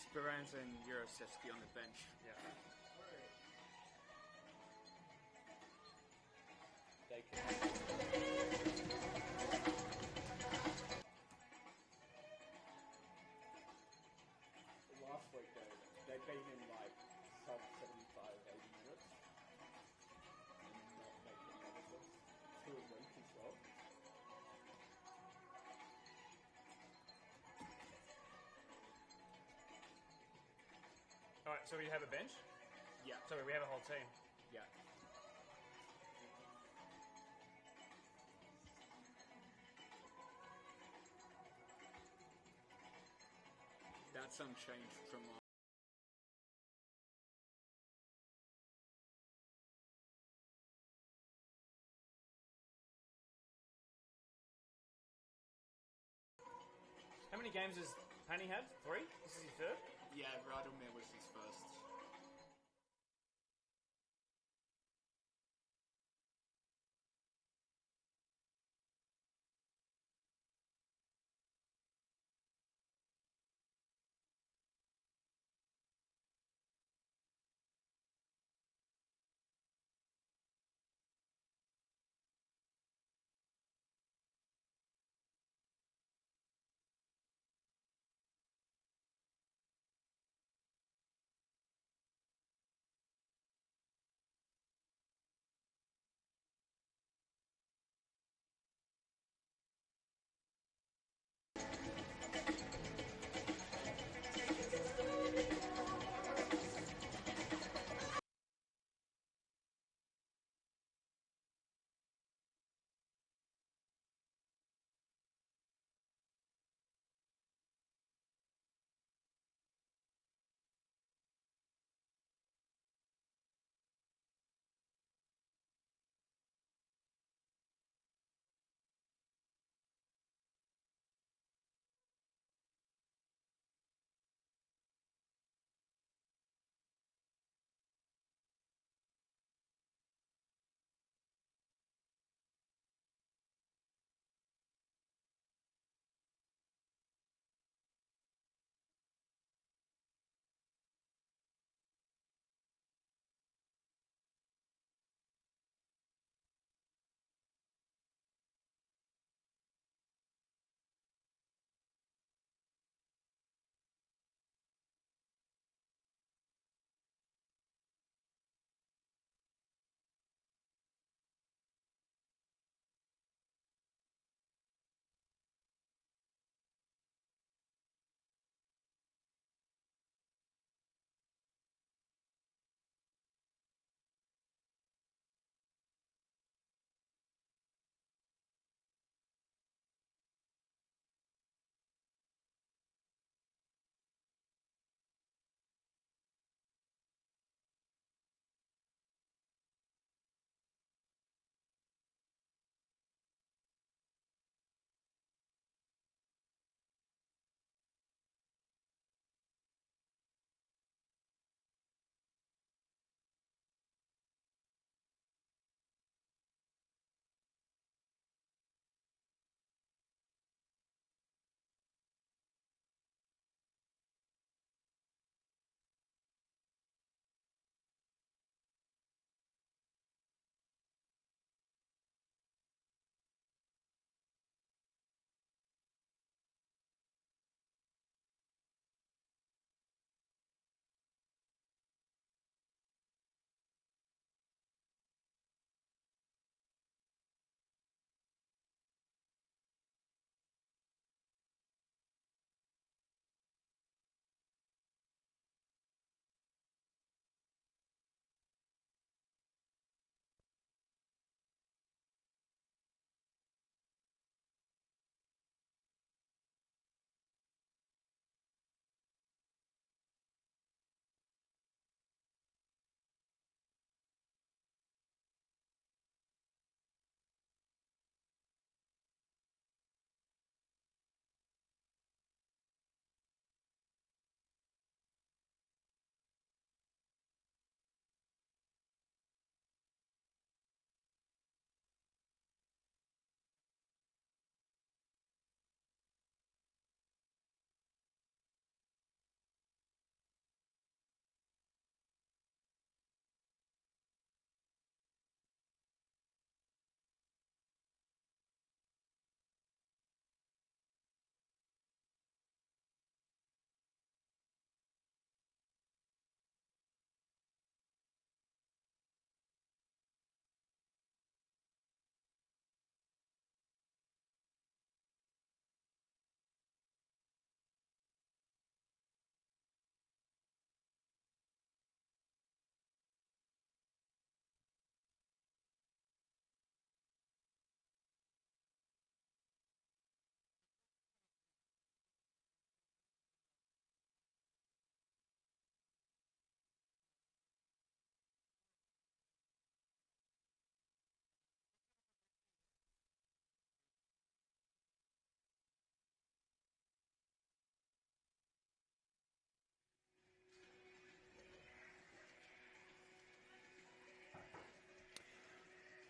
Speranza and Jurasevsky on the bench. Yeah. They can. Last week they've been in like sub 75, 80 minutes and not making medicines. 2 a week as well. Alright, so we have a bench? Yeah. Sorry, we have a whole team. Yeah. That's unchanged from How many games has Penny had? 3? This is his third? yeah, Radomir was his first.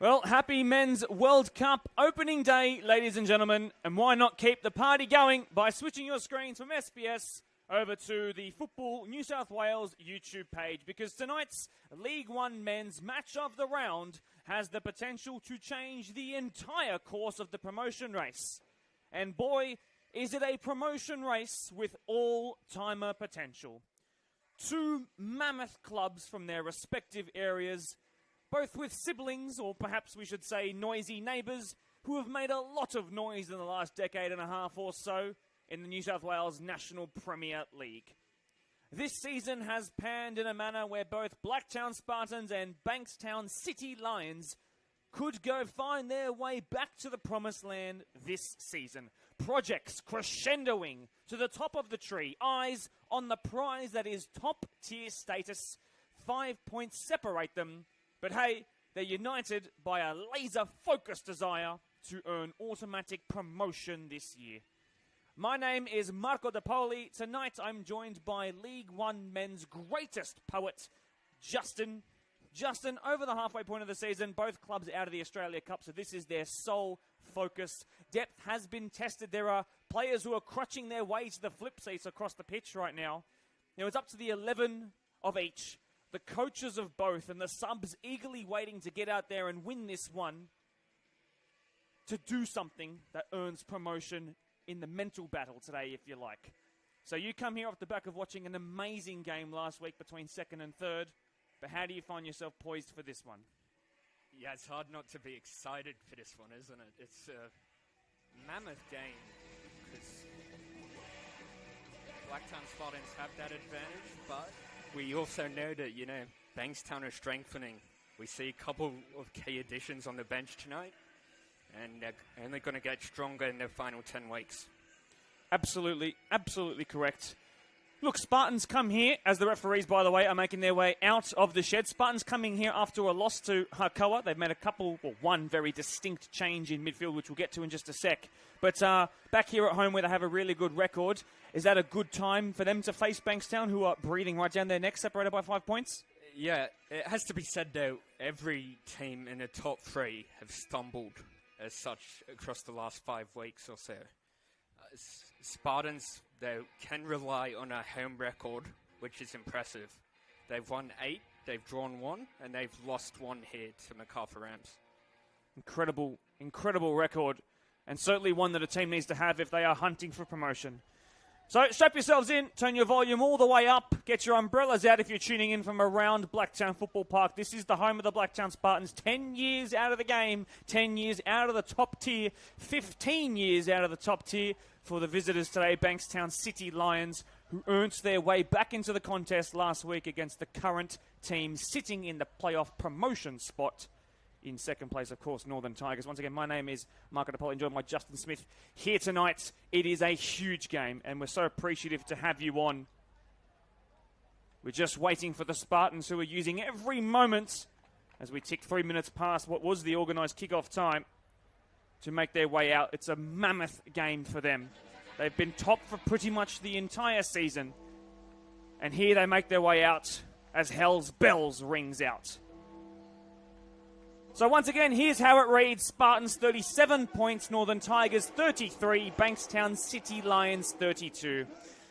Well, happy Men's World Cup opening day, ladies and gentlemen. And why not keep the party going by switching your screens from SBS over to the Football New South Wales YouTube page, because tonight's League One Men's Match of the Round has the potential to change the entire course of the promotion race. And boy, is it a promotion race with all-timer potential. Two mammoth clubs from their respective areas, both with siblings, or perhaps we should say noisy neighbours, who have made a lot of noise in the last decade and a half or so in the New South Wales National Premier League. This season has panned in a manner where both Blacktown Spartans and Bankstown City Lions could go find their way back to the promised land this season. Projects crescendoing to the top of the tree, eyes on the prize that is top-tier status. 5 points separate them, but hey, they're united by a laser-focused desire to earn automatic promotion this year. My name is Marco De Poli. Tonight I'm joined by League One Men's greatest poet, Justin. Justin, over the halfway point of the season, both clubs out of the Australia Cup, so this is their sole focus. Depth has been tested. There are players who are crutching their way to the flip seats across the pitch right now. It's up to the 11 of each. The coaches of both and the subs eagerly waiting to get out there and win this one to do something that earns promotion in the mental battle today, if you like. So you come here off the back of watching an amazing game last week between second and third, but how do you find yourself poised for this one? Yeah, it's hard not to be excited for this one, isn't it? It's a mammoth game because Blacktown Spartans have that advantage, but we also know that, Bankstown are strengthening. We see a couple of key additions on the bench tonight, and they're only going to get stronger in their final 10 weeks. Absolutely correct. Look, Spartans come here, as the referees, by the way, are making their way out of the shed. Spartans coming here after a loss to Harkoa. They've made one very distinct change in midfield, which we'll get to in just a sec. But back here at home where they have a really good record, is that a good time for them to face Bankstown, who are breathing right down their neck, separated by 5 points? Yeah, it has to be said, though, every team in the top three have stumbled as such across the last 5 weeks or so. Spartans, though, can rely on a home record, which is impressive. They've won 8, they've drawn 1, and they've lost 1 here to MacArthur Rams. Incredible record, and certainly one that a team needs to have if they are hunting for promotion. So strap yourselves in, turn your volume all the way up, get your umbrellas out if you're tuning in from around Blacktown Football Park. This is the home of the Blacktown Spartans. 10 years out of the game, 10 years out of the top tier, 15 years out of the top tier for the visitors today, Bankstown City Lions, who earned their way back into the contest last week against the current team sitting in the playoff promotion spot. In second place, of course, Northern Tigers. Once again, my name is Marco De Poli, joined by Justin Smith here tonight. It is a huge game, and we're so appreciative to have you on. We're just waiting for the Spartans, who are using every moment as we tick 3 minutes past what was the organised kickoff time, to make their way out. It's a mammoth game for them. They've been top for pretty much the entire season, and here they make their way out as hell's bells rings out. So once again, here's how it reads. Spartans 37 points, Northern Tigers 33, Bankstown City Lions 32.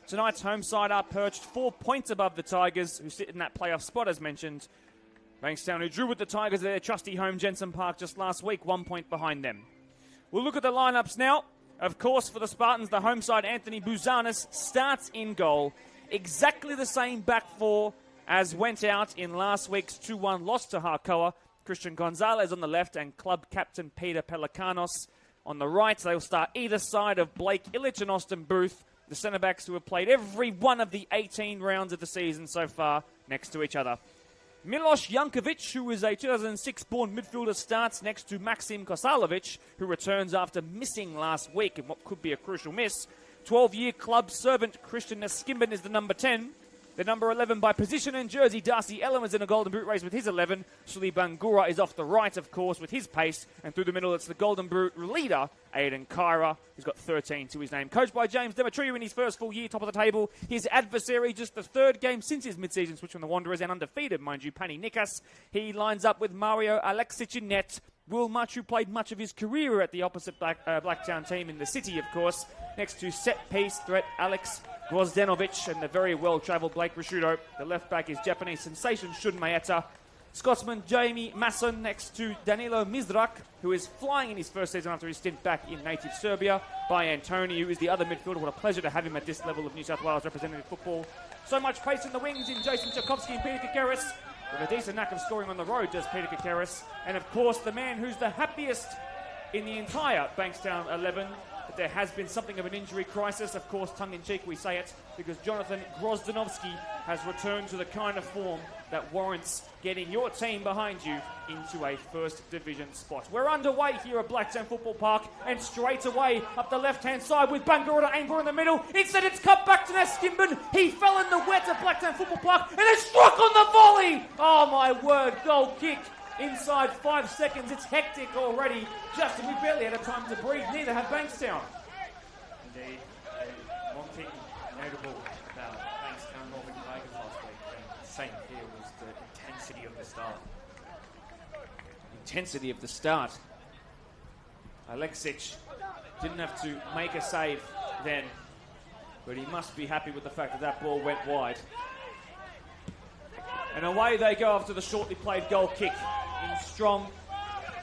Tonight's home side are perched 4 points above the Tigers, who sit in that playoff spot as mentioned. Bankstown, who drew with the Tigers at their trusty home Jensen Park just last week, 1 point behind them. We'll look at the lineups now. Of course, for the Spartans, the home side, Anthony Bouzanis, starts in goal. Exactly the same back four as went out in last week's 2-1 loss to Harkoa. Christian Gonzalez on the left and club captain Peter Pelikanos on the right. They'll start either side of Blake Illich and Austin Booth, the centre-backs who have played every one of the 18 rounds of the season so far, next to each other. Milos Jankovic, who is a 2006-born midfielder, starts next to Maxim Kosalovic, who returns after missing last week in what could be a crucial miss. 12-year club servant Christian Neskimben is the number 10. The number 11 by position and jersey, Darcy Ellen, is in a golden boot race with his 11. Sully Bangura is off the right, of course, with his pace. And through the middle, it's the golden boot leader, Aidan Kyra, who's got 13 to his name. Coached by James Demetriou in his first full year, top of the table. His adversary, just the third game since his mid-season switch from the Wanderers and undefeated, mind you, Pani Nikas. He lines up with Mario Alexic in net. Will Much, who played much of his career at the opposite Blacktown team in the city, of course, next to set-piece threat Alex Grozdenovic and the very well-travelled Blake Rashudo. The left-back is Japanese sensation Shun Mayeta. Scotsman Jamie Masson next to Danilo Mizrak, who is flying in his first season after his stint back in native Serbia, by Antoni, who is the other midfielder. What a pleasure to have him at this level of New South Wales representative football. So much pace in the wings in Jason Tchaikovsky and Peter Kakeris. With a decent knack of scoring on the road, does Peter Kakeris. And of course, the man who's the happiest in the entire Bankstown 11, that there has been something of an injury crisis. Of course, tongue-in-cheek we say it, because Jonathan Grozdanovsky has returned to the kind of form that warrants getting your team behind you into a First Division spot. We're underway here at Blacktown Football Park, and straight away up the left-hand side with Bangura Angor in the middle. Instead, it's cut back to Nastimban. He fell in the wet at Blacktown Football Park and then struck on the volley. Oh my word, goal kick. Inside 5 seconds, it's hectic already. Justin, we barely had a time to breathe. Neither have Bankstown. Indeed. One thing notable about Bankstown Northern Tigers last week, and same here, was the intensity of the start. Intensity of the start. Alexic didn't have to make a save then, but he must be happy with the fact that that ball went wide. And away they go after the shortly played goal kick. In strong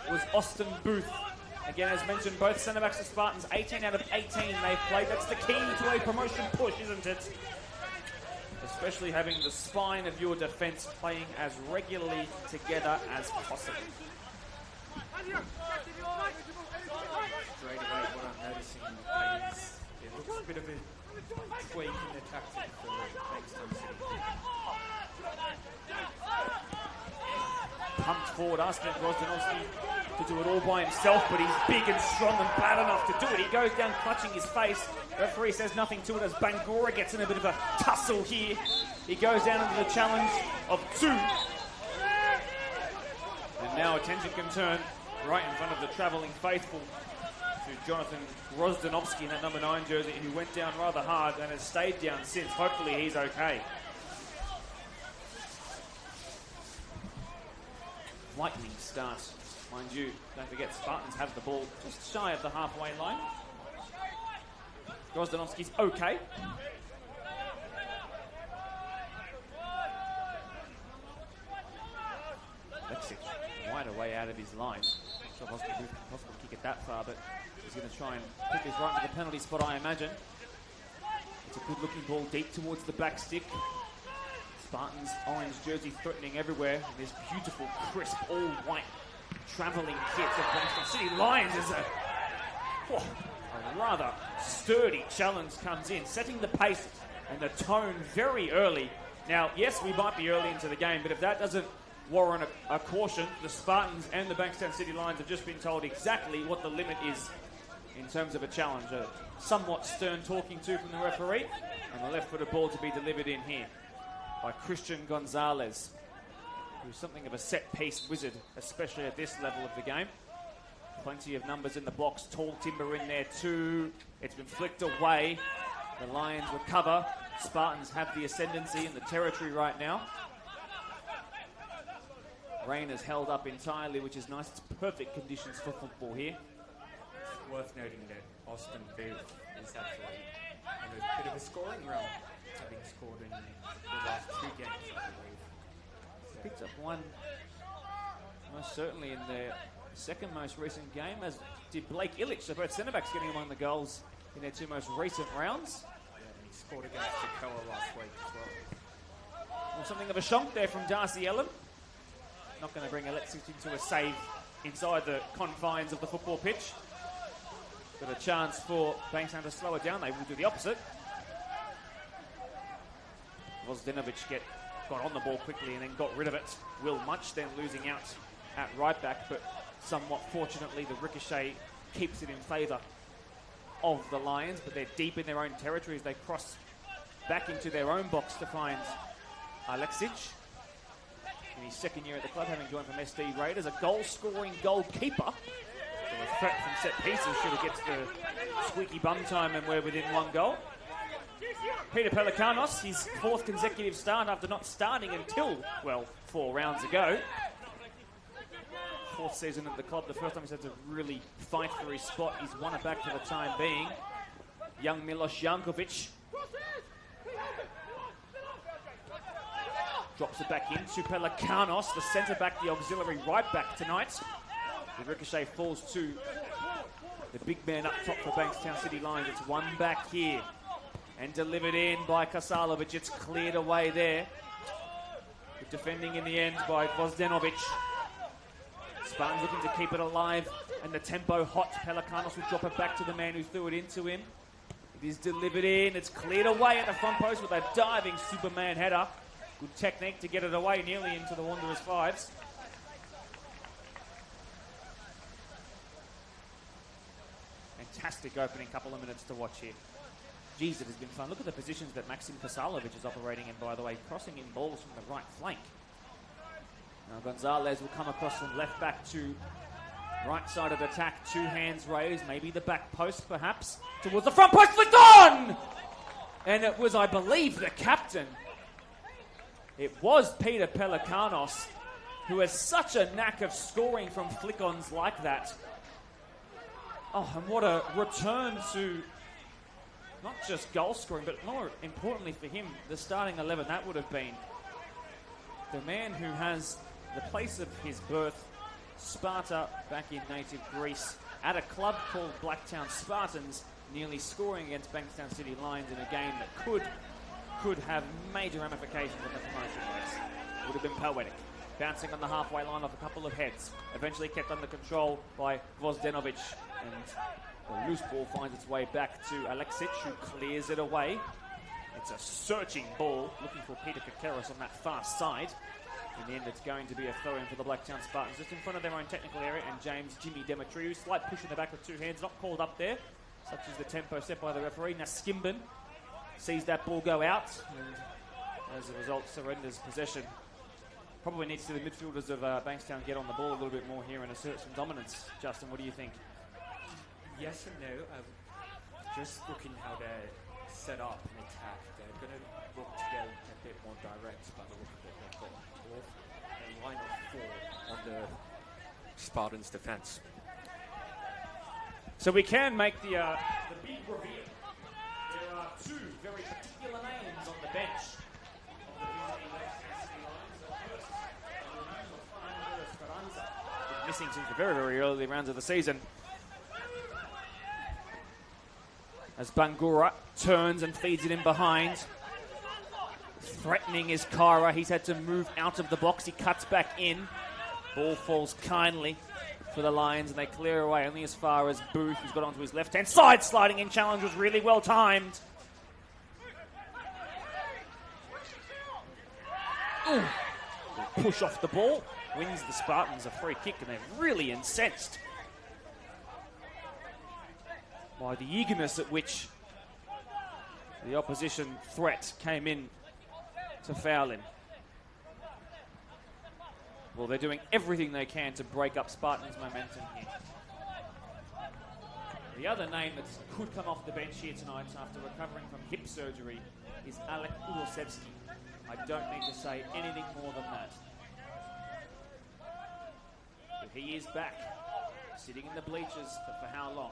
was Austin Booth. Again, as mentioned, both centre-backs of Spartans, 18 out of 18 they've played. That's the key to a promotion push, isn't it? Especially having the spine of your defence playing as regularly together as possible. Straight away, what I'm noticing is it looks a bit of a tweak in the tactic for Bankstown City. Pumped forward, asking Grozdanovsky to do it all by himself, but he's big and strong and bad enough to do it. He goes down clutching his face. Referee says nothing to it as Bangura gets in a bit of a tussle here. He goes down into the challenge of 2. And now attention can turn right in front of the travelling faithful to Jonathan Grozdanovsky in that number 9 jersey, who went down rather hard and has stayed down since. Hopefully he's okay. Lightning start, mind you. Don't forget, Spartans have the ball just shy of the halfway line. Grozdanovsky's okay. Alexic right away out of his line. Not sure if it's possible to kick it that far, but he's going to try and pick this right into the penalty spot, I imagine. It's a good-looking ball deep towards the back stick. Spartans orange jersey threatening everywhere, and this beautiful, crisp, all-white travelling kit of Bankstown City Lions is a rather sturdy challenge comes in, setting the pace and the tone very early. Now, yes, we might be early into the game, but if that doesn't warrant a caution, the Spartans and the Bankstown City Lions have just been told exactly what the limit is in terms of a challenge. A somewhat stern talking to from the referee, and the left-footed ball to be delivered in here by Christian Gonzalez, who's something of a set-piece wizard, especially at this level of the game. Plenty of numbers in the box, tall timber in there too. It's been flicked away. The Lions recover. Spartans have the ascendancy in the territory right now. Rain is held up entirely, which is nice. It's perfect conditions for football here. It's worth noting that Austin Booth is actually on a bit of a scoring run, having scored in the last 2 games, I believe. So Picked up one, most certainly in their second most recent game, as did Blake Illich. So both centre-backs getting among the goals in their 2 most recent rounds. yeah, and he scored against Toccoa last week as well. Well, something of a shonk there from Darcy Ellen. Not going to bring Alexic into a save inside the confines of the football pitch. Got a chance for Bankstown to slow it down. They will do the opposite. Grozdenovic got on the ball quickly and then got rid of it. Will Much then losing out at right back, but somewhat fortunately the ricochet keeps it in favour of the Lions, but they're deep in their own territory as they cross back into their own box to find Alexic. In his second year at the club, having joined from SD Raiders, a goal-scoring goalkeeper. So a threat from set pieces should have gets the squeaky bum time, and we're within 1 goal. Peter Pelikanos, his 4th consecutive start after not starting until, well, 4 rounds ago. 4th season at the club. The first time he's had to really fight for his spot. He's won it back for the time being. Young Milos Jankovic drops it back into Pelikanos, the centre-back, the auxiliary right-back tonight. The ricochet falls to the big man up top for Bankstown City Lions. It's one back here and delivered in by Kasalovic. It's cleared away there. Good defending in the end by Vozdenovic. Spartans looking to keep it alive and the tempo hot. Pelikanos will drop it back to the man who threw it into him. It is delivered in. It's cleared away at the front post with a diving Superman header. Good technique to get it away nearly into the Wanderers' 5s. Fantastic opening couple of minutes to watch here. Geez, it has been fun. Look at the positions that Maxim Kasalovic is operating in, by the way, crossing in balls from the right flank. Now Gonzalez will come across from left back to right side of the attack. 2 hands raised, maybe the back post perhaps, towards the front post, flicked on! And it was, I believe, the captain. It was Peter Pelikanos, who has such a knack of scoring from flick-ons like that. Oh, and what a return to not just goal scoring, but more importantly for him, the starting 11. That would have been the man who has the place of his birth, Sparta, back in native Greece, at a club called Blacktown Spartans, nearly scoring against Bankstown City Lions in a game that could have major ramifications on the promotion race. Would have been poetic. Bouncing on the halfway line off a couple of heads. Eventually kept under control by Vozdenovic. And the loose ball finds its way back to Alexic, who clears it away. It's a searching ball, looking for Peter Kakeris on that far side. In the end, it's going to be a throw-in for the Blacktown Spartans, just in front of their own technical area, and James Jimmy Demetriou, slight push in the back with 2 hands, not called up there, such as the tempo set by the referee. Naskimben sees that ball go out, and as a result, surrenders possession. Probably needs to the midfielders of Bankstown get on the ball a little bit more here and assert some dominance. Justin, what do you think? Yes and no. Just looking how they're set up and attack, they're going to look to go a bit more direct by the look of it. They've got a line of 4 on the Spartans' defence. So we can make the big reveal. There are 2 very particular names on the bench of the visiting Blacktown City Lions. The first, Speranza, been missing since the very, very early rounds of the season. As Bangura turns and feeds it in behind. Threatening is Kara. He's had to move out of the box. He cuts back in. Ball falls kindly for the Lions, and they clear away only as far as Booth, who's got onto his left-hand side. Sliding in challenge was really well timed. Push off the ball. Wins the Spartans a free kick, and they're really incensed by the eagerness at which the opposition threat came in to foul him. Well, they're doing everything they can to break up Spartans' momentum here. The other name that could come off the bench here tonight after recovering from hip surgery is Alek Ulosevsky. I don't need to say anything more than that. But he is back, sitting in the bleachers, but for how long?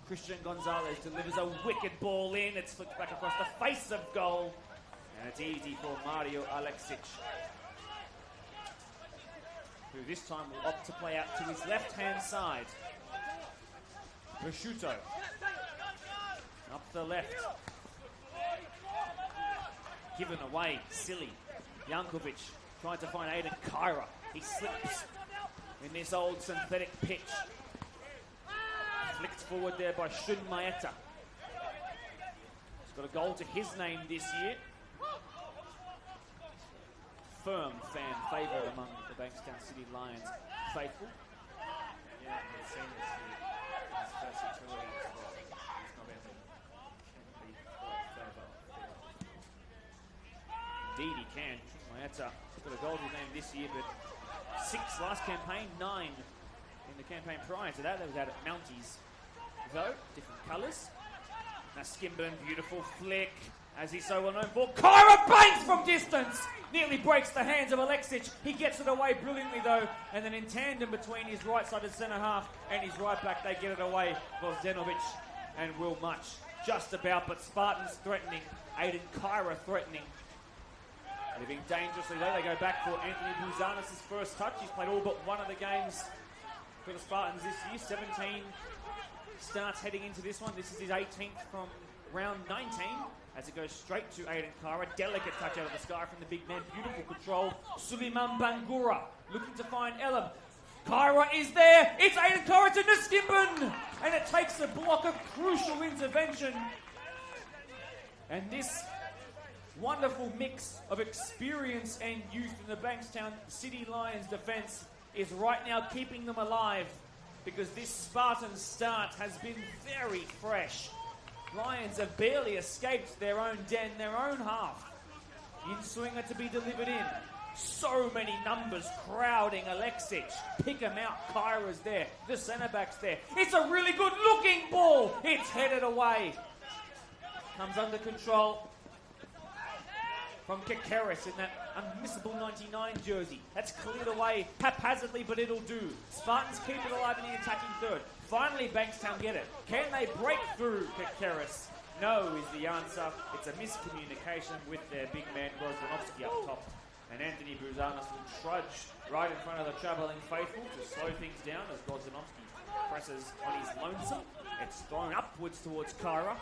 Christian Gonzalez delivers a wicked ball in. It's flicked back across the face of goal. And it's easy for Mario Alexic, who this time will opt to play out to his left-hand side. Prosciutto. Up the left. Given away, silly. Jankovic trying to find Aiden Kyra. He slips in this old synthetic pitch. Flicked forward there by Shun Maeta. He's got a goal to his name this year. Firm fan favourite among the Bankstown City Lions faithful. Yeah, we've seen this year. His versatility as well. He's not ever can be further. Indeed he can. Maeta has got a goal to his name this year, but 6 last campaign, 9 in the campaign prior to that. That was out at Mounties, though, different colours. Naskimben, beautiful flick, as he's so well known for. Kyra bangs from distance! Nearly breaks the hands of Alexic. He gets it away brilliantly though, and then in tandem between his right-sided centre half and his right back, they get it away. Vozdenovic and Will Much just about, but Spartans threatening. Aiden Kyra threatening. Living dangerously though, they go back for Anthony Bouzanis' first touch. He's played all but one of the games for the Spartans this year. 17 starts heading into this one. This is his 18th from round 19. As it goes straight to Aiden Kyra. Delicate touch out of the sky from the big man. Beautiful control. Suleiman Bangura looking to find Elam. Kyra is there. It's Aiden Kyra to Niskimbin. And it takes a block of crucial intervention. And this wonderful mix of experience and youth in the Bankstown City Lions defence is right now keeping them alive, because this Spartan start has been very fresh. Lions have barely escaped their own den, their own half. In swinger to be delivered in. So many numbers crowding Alexic. Pick him out. Kyra's there. The centre back's there. It's a really good looking ball. It's headed away. Comes under control from Kekeris in that unmissable 99 jersey. That's cleared away haphazardly, but it'll do. Spartans keep it alive in the attacking third. Finally, Bankstown get it. Can they break through Kekeris? No is the answer. It's a miscommunication with their big man, Grozdanovsky, up top. And Anthony Bouzanis will trudge right in front of the travelling faithful to slow things down as Grozdanovsky presses on his lonesome. It's thrown upwards towards Kyra.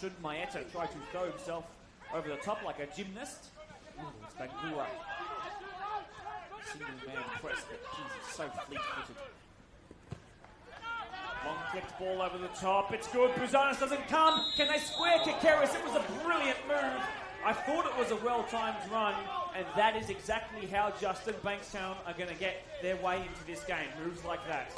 Should Maeta try to throw himself over the top like a gymnast? Ooh, it's Bangura. Single man press, but Jesus, so fleet-footed. Long clipped ball over the top. It's good. Bouzanis doesn't come. Can they square Kekeris? It was a brilliant move. I thought it was a well-timed run, and that is exactly how Justin Bankstown are going to get their way into this game. Moves like that.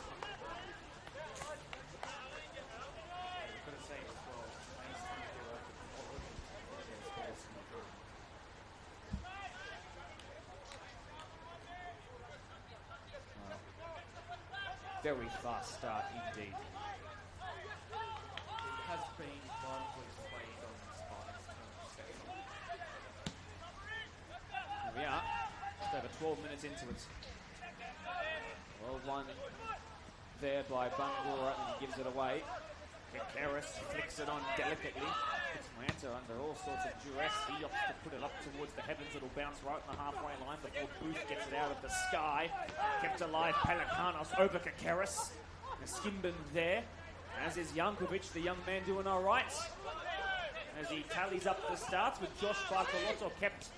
Very fast start indeed. It has been one week played on Spartans section. Here we are, just over 12 minutes into it. Well, one there by Bangura, and he gives it away. Kekeris flicks it on delicately. It's Maeta under all sorts of duress. He opts to put it up towards the heavens. It'll bounce right on the halfway line before Booth gets it out of the sky. Kept alive, Pelikanos over Kekeris. Niskimbin there, as is Jankovic, the young man doing all right. As he tallies up the starts with Josh Bartolotto kept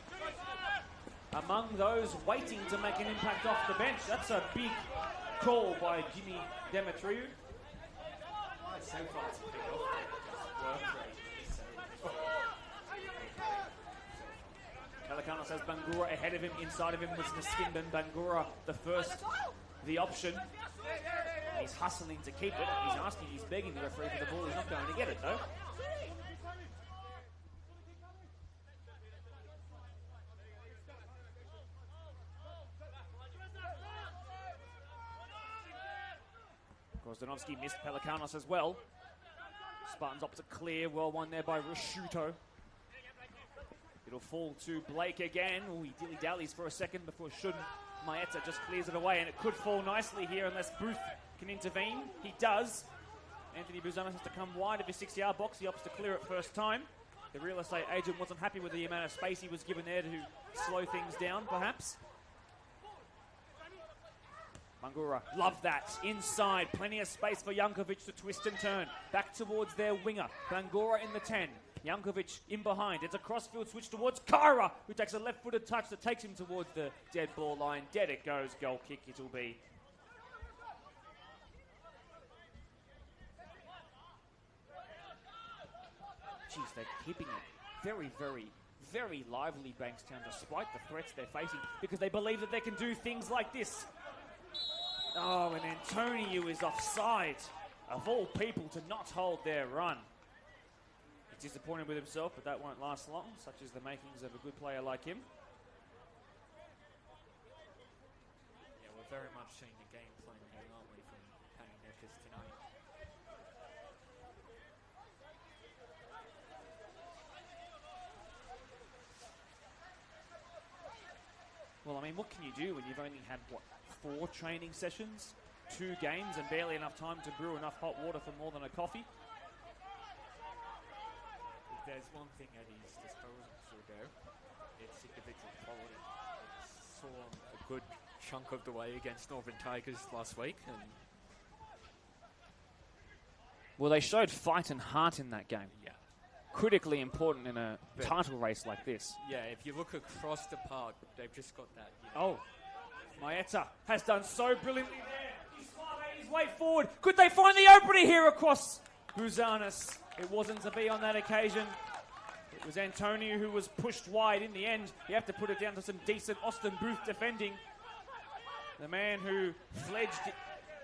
among those waiting to make an impact off the bench. That's a big call by Jimmy Demetriou. So far it's been off work rate. Pelikanos has Bangura ahead of him. Inside of him was Niskimbin. Bangura the option. He's hustling to keep it. He's asking, he's begging the referee for the ball. He's not going to get it though. Grozdanovsky missed Pelikanos as well. Spartans opt to clear. Well won there by Rashuto. It'll fall to Blake again. Oh, he dilly-dallies for a second before Shun. Maeta just clears it away, and it could fall nicely here unless Booth can intervene. He does. Anthony Bouzanis has to come wide of his 6-yard box. He opts to clear it first time. The real estate agent wasn't happy with the amount of space he was given there to slow things down, perhaps. Bangura, love that. Inside, plenty of space for Jankovic to twist and turn. Back towards their winger. Bangura in the 10. Jankovic in behind. It's a crossfield switch towards Kyra, who takes a left-footed touch that takes him towards the dead ball line. Dead it goes. Goal kick it'll be. Jeez, they're keeping it very, very, very lively, Bankstown, despite the threats they're facing, because they believe that they can do things like this. Oh, and Antonio is offside. Of all people to not hold their run. He's disappointed with himself, but that won't last long, such as the makings of a good player like him. Yeah, we're very much seeing the game plan here, aren't we, from Penny Nickers tonight. mean, what can you do when you've only had, 4 training sessions, 2 games, and barely enough time to brew enough hot water for more than a coffee? If there's one thing at his disposal, though, it's individual quality. It saw him a good chunk of the way against Northern Tigers last week, and Well, they showed fight and heart in that game. yeah. Critically important in a title race like this. Yeah, if you look across the park, they've just got that. You know, Oh, Maeta has done so brilliantly there. He's made his way forward. Could they find the opener here across Buzanis? It wasn't to be on that occasion. It was Antonio who was pushed wide in the end. You have to put it down to some decent Austin Booth defending. The man who fledged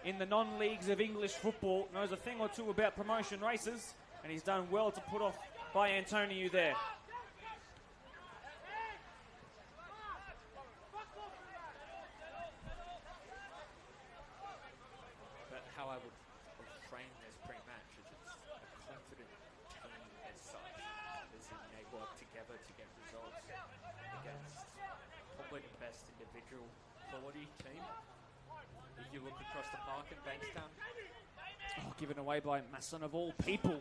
in the non-leagues of English football knows a thing or two about promotion races, and he's done well to put off by Antonio there. but how I would frame this pre-match is it's a confident team as such, as in they work together to get results against probably the best individual quality team. If you look across the park in Bankstown, Oh, given away by Masson of all people.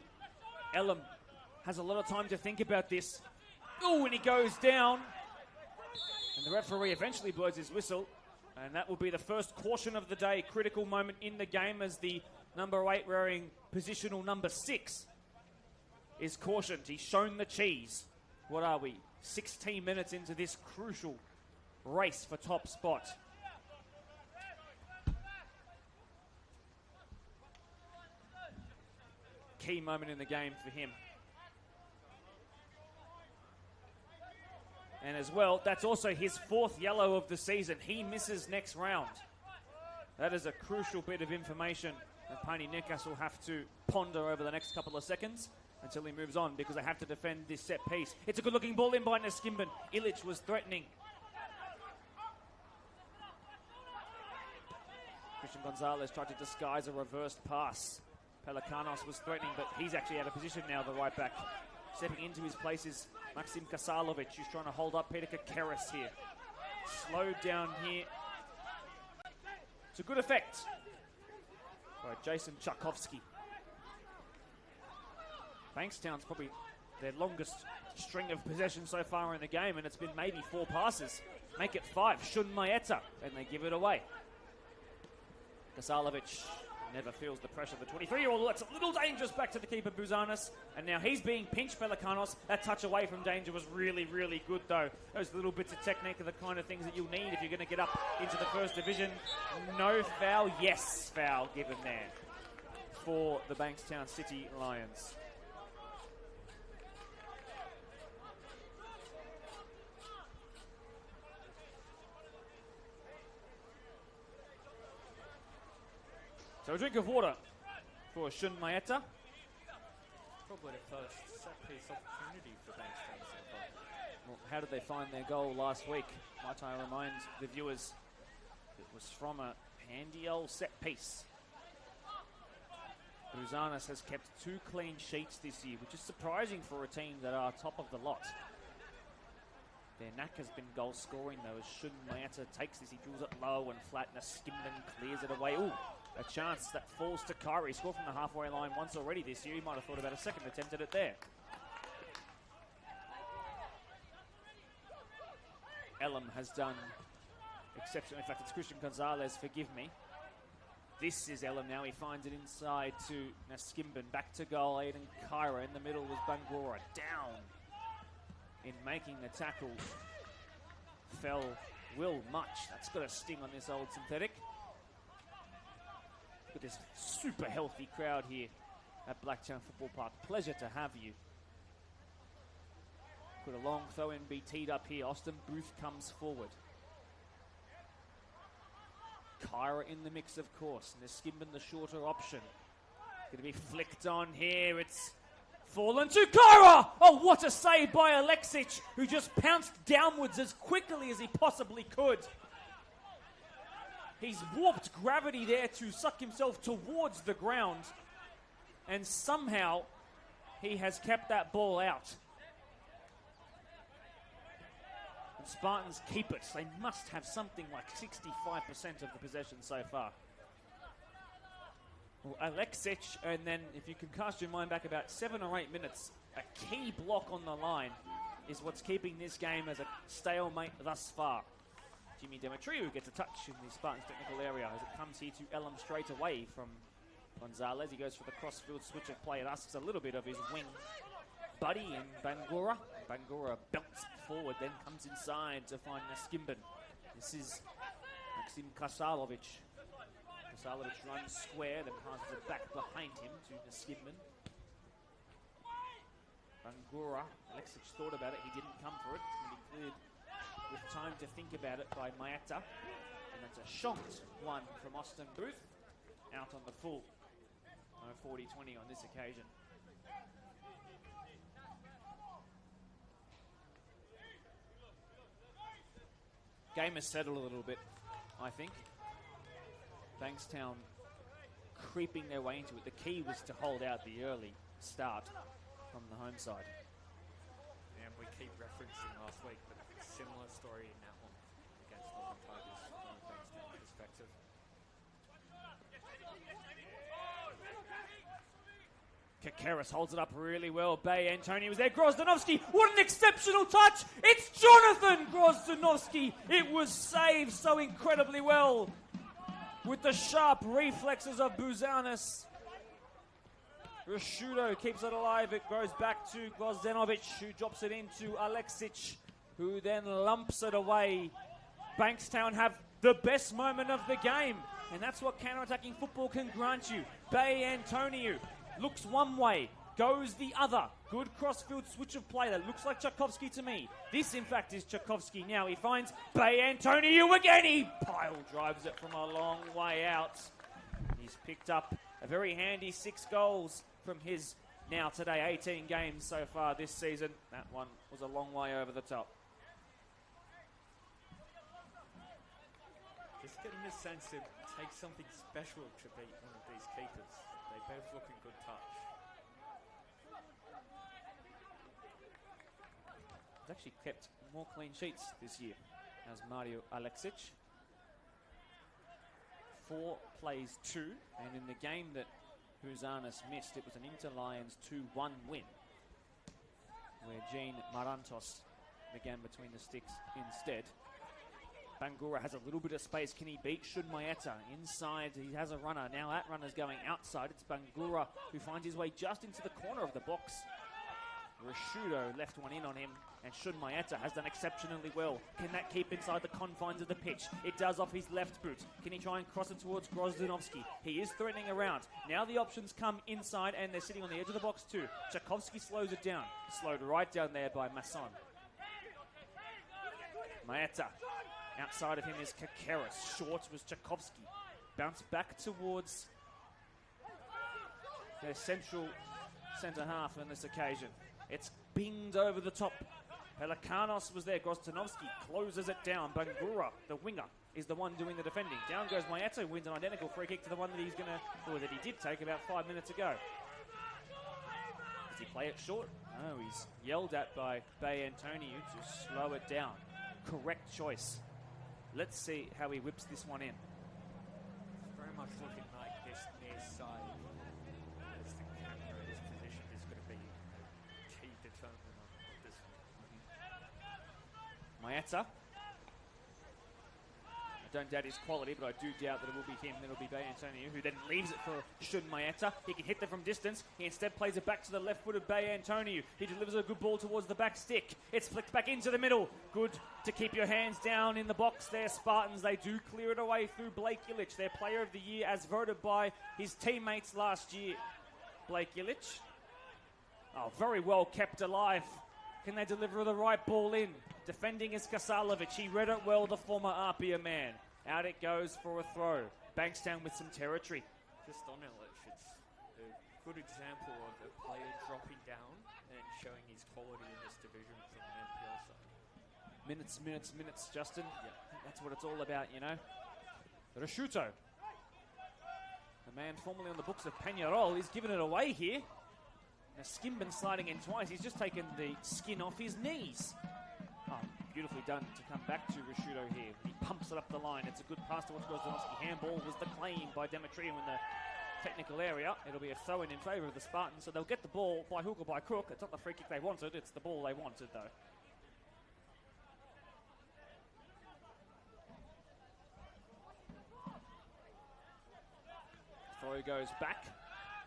Elam has a lot of time to think about this. Oh, and he goes down. And the referee eventually blows his whistle. And that will be the first caution of the day. Critical moment in the game as the number 8 wearing positional number 6 is cautioned. He's shown the cheese. What are we? 16 minutes into this crucial race for top spot. Key moment in the game for him. And as well, that's also his 4th yellow of the season. He misses next round. That is a crucial bit of information that Pani Nikas will have to ponder over the next couple of seconds until he moves on, because they have to defend this set piece. It's a good-looking ball in by Neskimban. Illich was threatening. Christian Gonzalez tried to disguise a reversed pass. Pelikanos was threatening, but he's actually out of position now, the right back. Stepping into his place is Maxim Kasalovic, who's trying to hold up Peter Kakeris here. Slowed down here. It's a good effect by Jason Tchaikovsky. Bankstown's probably their longest string of possession so far in the game, and it's been maybe 4 passes. Make it 5. Shun Maeta, and they give it away. Kasalovic never feels the pressure of the 23-year-old. That's a little dangerous back to the keeper, Buzanis. And now he's being pinched, Pelikanos. That touch away from danger was really, really good, though. Those little bits of technique are the kind of things that you'll need if you're going to get up into the first division. No foul. Yes, foul given there for the Bankstown City Lions. So a drink of water for Shun Maeta. probably the first set-piece opportunity for Bankstown so far. Well, how did they find their goal last week? Might I remind the viewers, it was from a handy old set piece. Buzanis has kept 2 clean sheets this year, which is surprising for a team that are top of the lot. Their knack has been goal scoring, though, as Shun Maeta takes this. He drills it low and flat, and Skimban clears it away. Ooh, a chance that falls to Kyrie. He scored from the halfway line once already this year. He might have thought about a second attempt at it there. Elam has done exceptional. In fact, it's Christian Gonzalez, forgive me. This is Elam now. He finds it inside to Naskimban. Back to goal. Aiden Kyra. In the middle was Bangora. Down in making the tackle. Fell Will Much. That's got a sting on this old synthetic. Look at this super healthy crowd here at Blacktown Football Park. Pleasure to have you. Could a long throw in be teed up here. Austin Booth comes forward. Kyra in the mix, of course. Neskimban the shorter option. Going to be flicked on here. It's fallen to Kyra! Oh, what a save by Alexic, who just pounced downwards as quickly as he possibly could. He's warped gravity there to suck himself towards the ground. And somehow he has kept that ball out. And Spartans keep it. They must have something like 65% of the possession so far. Well, Alexic, and then if you can cast your mind back about 7 or 8 minutes, a key block on the line is what's keeping this game as a stalemate thus far. Jimmy Demetriou gets a touch in the Spartans technical area as it comes here to Elam straight away from Gonzalez. He goes for the cross-field switch of play. It asks a little bit of his wing buddy in Bangura. Bangura belts forward, then comes inside to find Naskimban. This is Maxim Kasalovic. Kasalovic runs square, then passes it back behind him to Naskimban. Bangura, Alexic thought about it, he didn't come for it. It's going to be cleared with time to think about it by Maeta. And that's a shot one from Austin Booth. Out on the full. No 40-20 on this occasion. Game has settled a little bit, I think. Bankstown creeping their way into it. The key was to hold out the early start from the home side. And we keep referencing last week, but similar story in that one against Northern Tigers from a Bankstown perspective. Kakeris holds it up really well. Bay Antonio was there. Grozdanovsky, what an exceptional touch! It's Jonathan Grozdanovsky! It was saved so incredibly well with the sharp reflexes of Buzanis. Rashudo keeps it alive. It goes back to Grozdanovic, who drops it into Alexic, who then lumps it away. Bankstown have the best moment of the game, and that's what counter-attacking football can grant you. Bay Antonio looks one way, goes the other. Good cross-field switch of play that looks like Tchaikovsky to me. This, in fact, is Tchaikovsky. Now he finds Bay Antonio again. He pile drives it from a long way out. He's picked up a very handy 6 goals from his now today 18 games so far this season. That one was a long way over the top. Just getting a sense it takes something special to beat one of these keepers. They both look in good touch. He's actually kept more clean sheets this year as Mario Alexic. 4 plays 2, and in the game that Buzanis missed, it was an Inter-Lions 2-1 win, where Gene Marantos began between the sticks instead. Bangura has a little bit of space. Can he beat Shun Maeta? Inside, he has a runner. Now that runner's going outside. It's Bangura who finds his way just into the corner of the box. Rashudo left one in on him, and Shun Maeta has done exceptionally well. Can that keep inside the confines of the pitch? It does off his left boot. Can he try and cross it towards Grozdanovsky? He is threatening around. Now the options come inside, and they're sitting on the edge of the box too. Tchaikovsky slows it down. Slowed right down there by Masson. Maeta. Outside of him is Kakeris. Short was Tchaikovsky. Bounce back towards their central centre half on this occasion. It's binged over the top. Pelikanos was there. Grozdanovsky closes it down. Bangura, the winger, is the one doing the defending. Down goes Maeta, wins an identical free kick to the one that he's going to, or that he did take about 5 minutes ago. Does he play it short? No, he's yelled at by Bay Antonio to slow it down. Correct choice. Let's see how he whips this one in. It's very much looking like this near side as the camera, this position is going to be a key determinant of this one. Maeta. I don't doubt his quality, but I do doubt that it will be him. It'll be Bay Antonio, who then leaves it for Shun Maeta. He can hit them from distance. He instead plays it back to the left-footed Bay Antonio. He delivers a good ball towards the back stick. It's flicked back into the middle. Good to keep your hands down in the box there, Spartans. They do clear it away through Blake Illich, their player of the year, as voted by his teammates last year. Blake Illich. Oh, very well kept alive. Can they deliver the right ball in? Defending is Kasalovic. He read it well, the former Apia man. Out it goes for a throw. Bankstown with some territory. Just on Illich, it's a good example of a player dropping down and showing his quality in this division from the NPL side. Minutes, Justin. Yeah. That's what it's all about, you know. Rashuto, the man formerly on the books of Peñarol, he's given it away here. Now Skimban sliding in twice. He's just taken the skin off his knees. Oh, beautifully done to come back to Rashudo here. He pumps it up the line. It's a good pass towards Grozdanovsky. Handball was declaimed by Demetriou in the technical area. It'll be a throw-in favour of the Spartans, so they'll get the ball by hook or by crook. It's not the free kick they wanted, it's the ball they wanted, though. Throw goes back,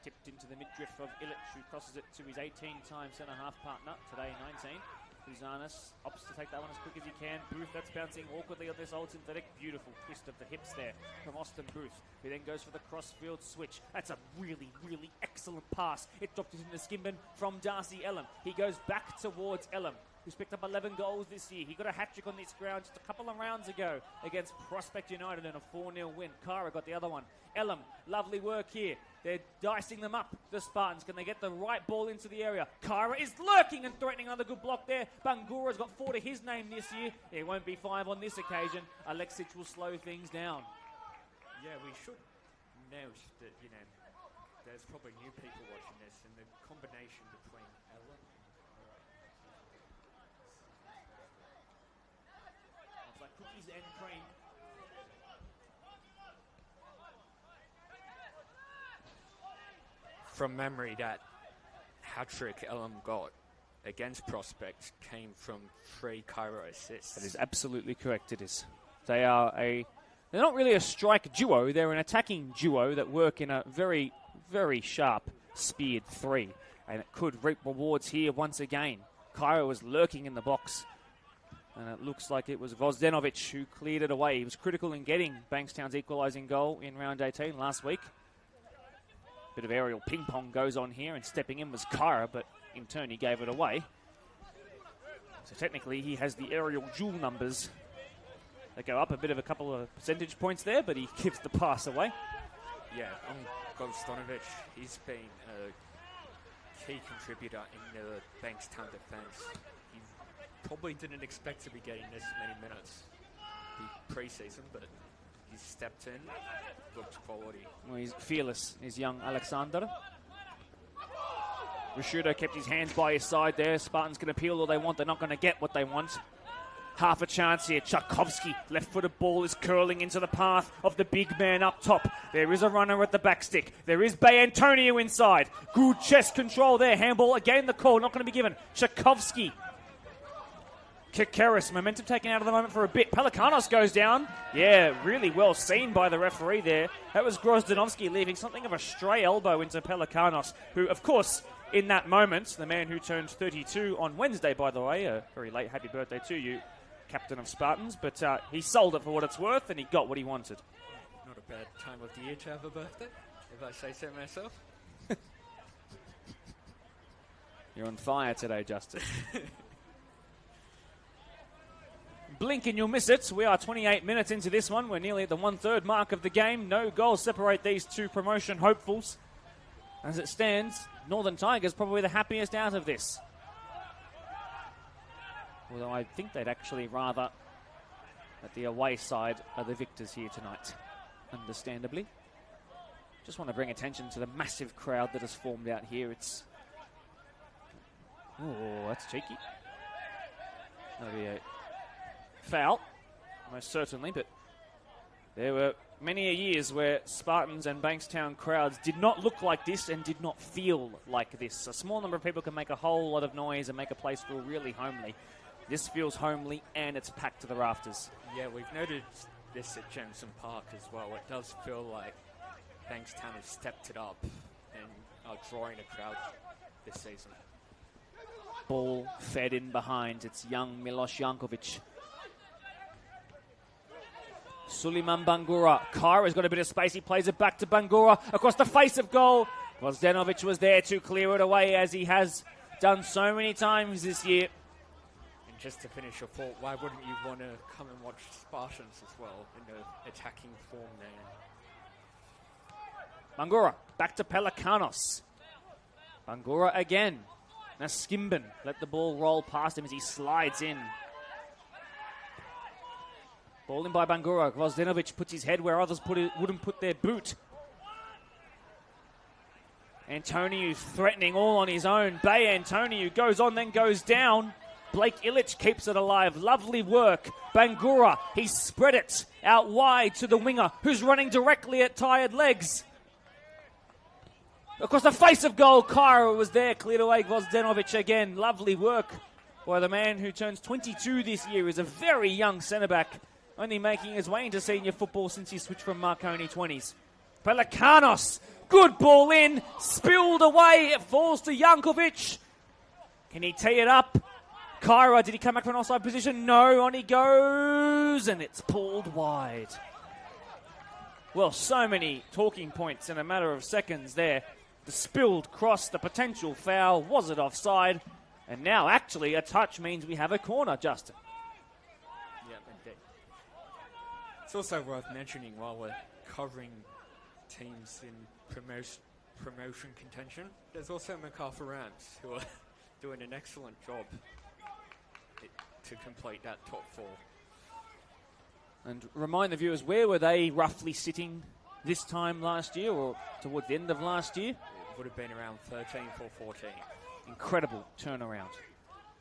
tipped into the midriff of Illich, who crosses it to his 18-time centre-half partner, today 19. Buzanis opts to take that one as quick as he can. Booth, that's bouncing awkwardly on this old synthetic. Beautiful twist of the hips there from Austin Booth, who then goes for the cross-field switch. That's a really, really excellent pass. It dropped it into Skimben from Darcy Elam. He goes back towards Elam, who's picked up 11 goals this year. He got a hat-trick on this ground just a couple of rounds ago against Prospect United in a 4-0 win. Kara got the other one. Elam, lovely work here. They're dicing them up, the Spartans. Can they get the right ball into the area? Kara is lurking and threatening another good block there. Bangura's got 4 to his name this year. It won't be 5 on this occasion. Alexic will slow things down. Yeah, we should note that, you know, there's probably new people watching this, and the combination between Ellen. It's like cookies and cream. From memory, that hat-trick Elam got against Prospect came from 3 Cairo assists. That is absolutely correct, it is. They're not really a strike duo, they're an attacking duo that work in a very, very sharp speared 3. And it could reap rewards here once again. Cairo was lurking in the box. And it looks like it was Vozdenovic who cleared it away. He was critical in getting Bankstown's equalising goal in round 18 last week. Bit of aerial ping-pong goes on here, and stepping in was Kara, but in turn he gave it away. So technically he has the aerial duel numbers that go up a bit of a couple of percentage points there, but he gives the pass away. Yeah, Grozdanovich, he's been a key contributor in the Bankstown defence. He probably didn't expect to be getting this many minutes the pre-season, but he's stepped in, looked quality. Well, he's fearless, is young Alexander. Rashudo kept his hands by his side there. Spartans can appeal all they want. They're not going to get what they want. Half a chance here. Tchaikovsky, left-footed ball is curling into the path of the big man up top. There is a runner at the back stick. There is Bay Antonio inside. Good chest control there. Handball, again the call, not going to be given. Tchaikovsky. Kikeris, momentum taken out of the moment for a bit. Pelikanos goes down. Yeah, really well seen by the referee there. That was Grozdanovsky leaving something of a stray elbow into Pelikanos, who, of course, in that moment, the man who turned 32 on Wednesday, by the way, a very late happy birthday to you, captain of Spartans, but he sold it for what it's worth and he got what he wanted. Not a bad time of the year to have a birthday, if I say so myself. You're on fire today, Justin. Blink and you'll miss it. We are 28 minutes into this one. We're nearly at the 1/3 mark of the game. No goals separate these two promotion hopefuls. As it stands, Northern Tigers probably the happiest out of this. Although I think they'd actually rather that the away side are the victors here tonight, understandably. Just want to bring attention to the massive crowd that has formed out here. It's... Oh, that's cheeky. That'll be a foul, most certainly, but there were many a years where Spartans and Bankstown crowds did not look like this and did not feel like this. A small number of people can make a whole lot of noise and make a place feel really homely. This feels homely and it's packed to the rafters. Yeah, we've noted this at Jensen Park as well. It does feel like Bankstown has stepped it up and are drawing a crowd this season. Ball fed in behind. It's young Milos Jankovic. Suleiman Bangura. Kara's got a bit of space. He plays it back to Bangura across the face of goal. Vozdenovic was there to clear it away, as he has done so many times this year. And just to finish your thought, why wouldn't you want to come and watch Spartans as well in the attacking form there? Bangura back to Pelikanos. Bangura again. Now Skimben let the ball roll past him as he slides in. Ball in by Bangura. Vozdenovic puts his head where others wouldn't put their boot. Antonio threatening all on his own. Bay Antonio goes on, then goes down. Blake Illich keeps it alive. Lovely work. Bangura, he spread it out wide to the winger, who's running directly at tired legs. Across the face of goal, Kyra was there. Cleared away Gvozdenovic again. Lovely work by the man who turns 22 this year. Is a very young centre-back, only making his way into senior football since he switched from Marconi 20s. Pelikanos, good ball in, spilled away. It falls to Jankovic. Can he tee it up? Kyra, did he come back from an offside position? No, on he goes, and it's pulled wide. Well, so many talking points in a matter of seconds there. The spilled cross, the potential foul, was it offside? And now, actually, a touch means we have a corner, Justin. Yeah, indeed. It's also worth mentioning while we're covering teams in promotion contention, there's also MacArthur Rams, who are doing an excellent job to complete that top four. And remind the viewers, where were they roughly sitting this time last year or towards the end of last year? It would have been around 13 for 14. Incredible turnaround.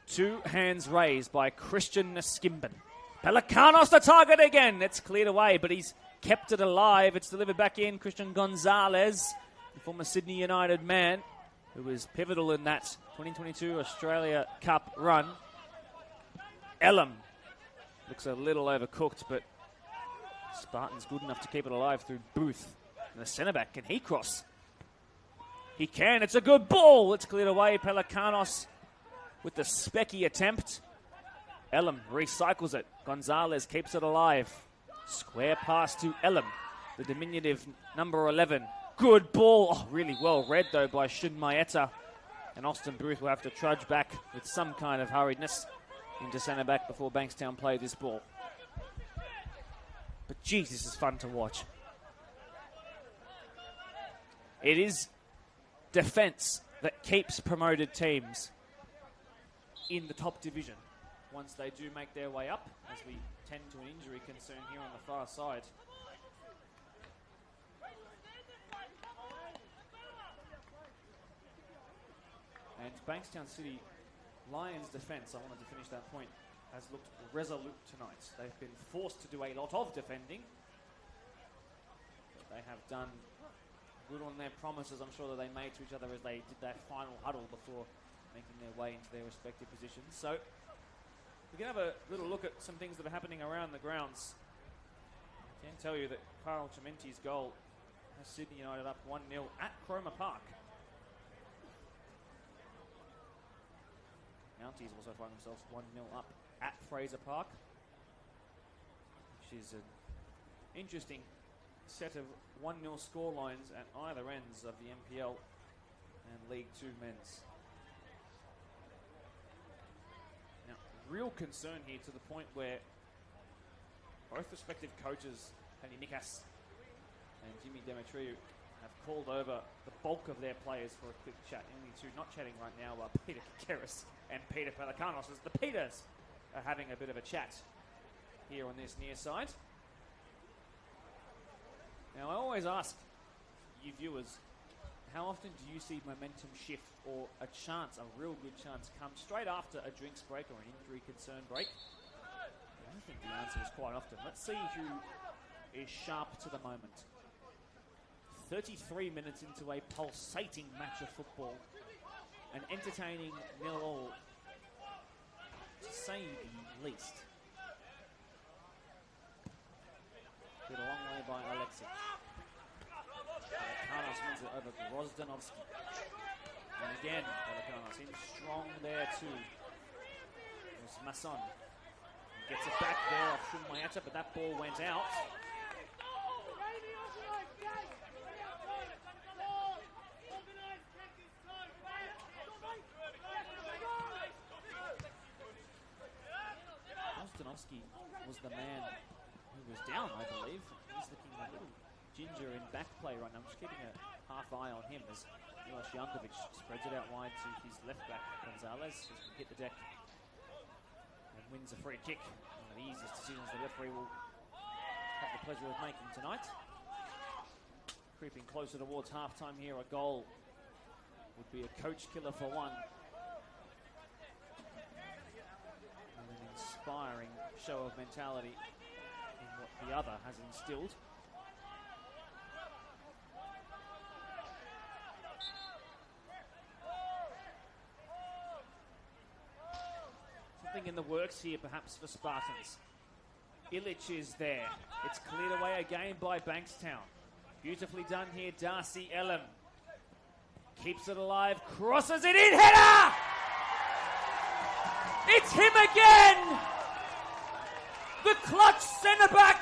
2 hands raised by Christian Naskimban. Pelikanos the target again. It's cleared away, but he's kept it alive. It's delivered back in. Christian Gonzalez, the former Sydney United man, who was pivotal in that 2022 Australia Cup run. Elam looks a little overcooked, but Spartans good enough to keep it alive through Booth. And the centre-back, can he cross? He can. It's a good ball. It's cleared away. Pelikanos with the specky attempt. Elam recycles it. Gonzalez keeps it alive. Square pass to Elam, the diminutive number 11. Good ball. Oh, really well read, though, by Shun Maeta. And Austin Booth will have to trudge back with some kind of hurriedness into centre-back before Bankstown play this ball. But, geez, this is fun to watch. It is defence that keeps promoted teams in the top division once they do make their way up, as we tend to an injury concern here on the far side. And Bankstown City Lions defence, I wanted to finish that point, has looked resolute tonight. They've been forced to do a lot of defending, but they have done good on their promises, I'm sure, that they made to each other as they did that final huddle before making their way into their respective positions. So we can have a little look at some things that are happening around the grounds. I can tell you that Carl Chimenti's goal has Sydney United up 1-0 at Cromer Park. Mounties also find themselves 1-0 up at Fraser Park, which is an interesting set of 1-0 scorelines at either ends of the NPL and League 2 men's. Now, real concern here to the point where both respective coaches, Penny Nikas and Jimmy Demetriou, have called over the bulk of their players for a quick chat. Only two not chatting right now are Peter Kakeris and Peter Pelikanos, as the Peters are having a bit of a chat here on this near side. Now, I always ask you viewers, how often do you see momentum shift or a chance, a real good chance, come straight after a drinks break or an injury concern break? I think the answer is quite often. Let's see who is sharp to the moment. 33 minutes into a pulsating match of football. An entertaining 0-0, to say the least. Did a long way by Alexic. Pelikanos wins it over Grozdanovsky. And again, Pelikanos in strong there too. It was Masson. Gets it back there off Shumayata, but that ball went out. Grozdanovsky was the man who was down, I believe. He's looking a little ginger in back play right now. I'm just keeping a half eye on him as Milos Jankovic spreads it out wide to his left back, Gonzalez, who's going to hit the deck and wins a free kick. One of the easiest decisions the referee will have the pleasure of making tonight. Creeping closer towards half-time here, a goal would be a coach killer for one. show of mentality in what the other has instilled. Something in the works here perhaps for Spartans. Illich is there. It's cleared away again by Bankstown. Beautifully done here, Darcy Ellen. Keeps it alive, crosses it in, header! It's him again! The clutch centre-back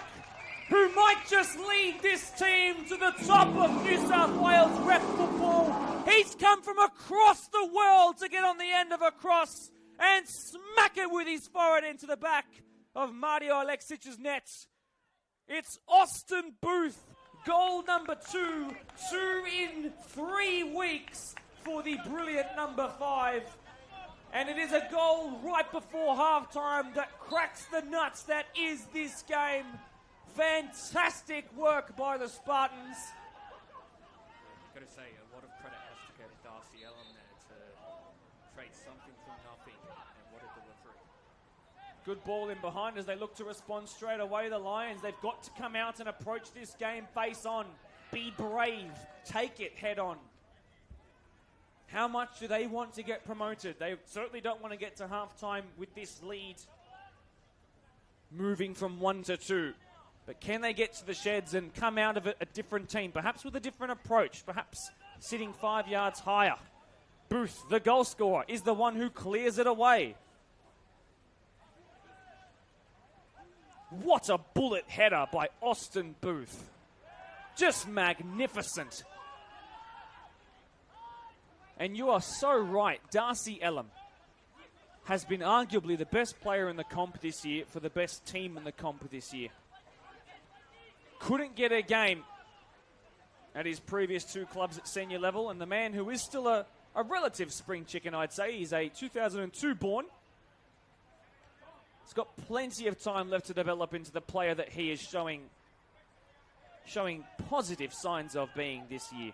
who might just lead this team to the top of New South Wales rep football. He's come from across the world to get on the end of a cross and smack it with his forehead into the back of Mario Alexic's net. It's Austin Booth, goal number 2, 2 in 3 weeks for the brilliant number 5. And it is a goal right before halftime that cracks the nuts that is this game. Fantastic work by the Spartans. I've got to say, a lot of credit has to go to Darcy Ellen there to trade something from nothing, and what a delivery. Good ball in behind as they look to respond straight away. The Lions, they've got to come out and approach this game face on. Be brave. Take it head on. How much do they want to get promoted? They certainly don't want to get to halftime with this lead moving from 1 to 2. But can they get to the sheds and come out of it a different team? Perhaps with a different approach. Perhaps sitting 5 yards higher. Booth, the goal scorer, is the one who clears it away. What a bullet header by Austin Booth. Just magnificent. And you are so right. Darcy Ellen has been arguably the best player in the comp this year for the best team in the comp this year. Couldn't get a game at his previous 2 clubs at senior level, and the man who is still a relative spring chicken, I'd say. He's a 2002 born. He's got plenty of time left to develop into the player that he is showing positive signs of being this year.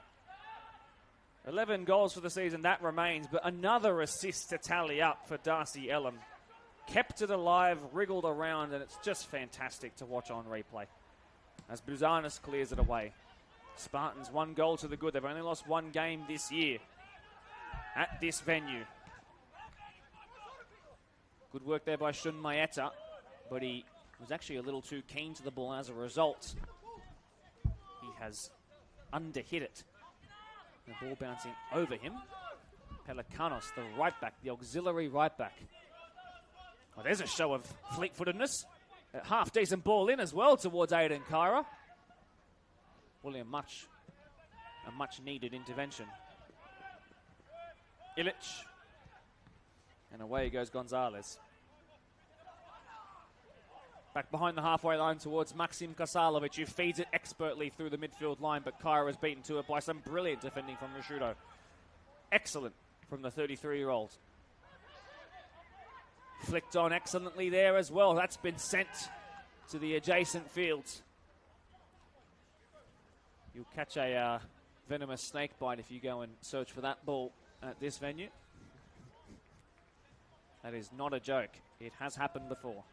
11 goals for the season, that remains, but another assist to tally up for Darcy Ellen. Kept it alive, wriggled around, and it's just fantastic to watch on replay as Buzanis clears it away. Spartans 1 goal to the good. They've only lost 1 game this year at this venue. Good work there by Shun Maeta, but he was actually a little too keen to the ball as a result. He has underhit it. The ball bouncing over him. Pelikanos, the right back, the auxiliary right back. Well, there's a show of fleet-footedness. A half-decent ball in as well towards Aidan Kyra. William, a much-needed intervention. Illich. And away goes Gonzalez. Back behind the halfway line towards Maxim Kasalovic, who feeds it expertly through the midfield line, but Kyra is beaten to it by some brilliant defending from Rashudo. Excellent from the 33-year-old. Flicked on excellently there as well. That's been sent to the adjacent fields. You'll catch a venomous snake bite if you go and search for that ball at this venue. That is not a joke. It has happened before.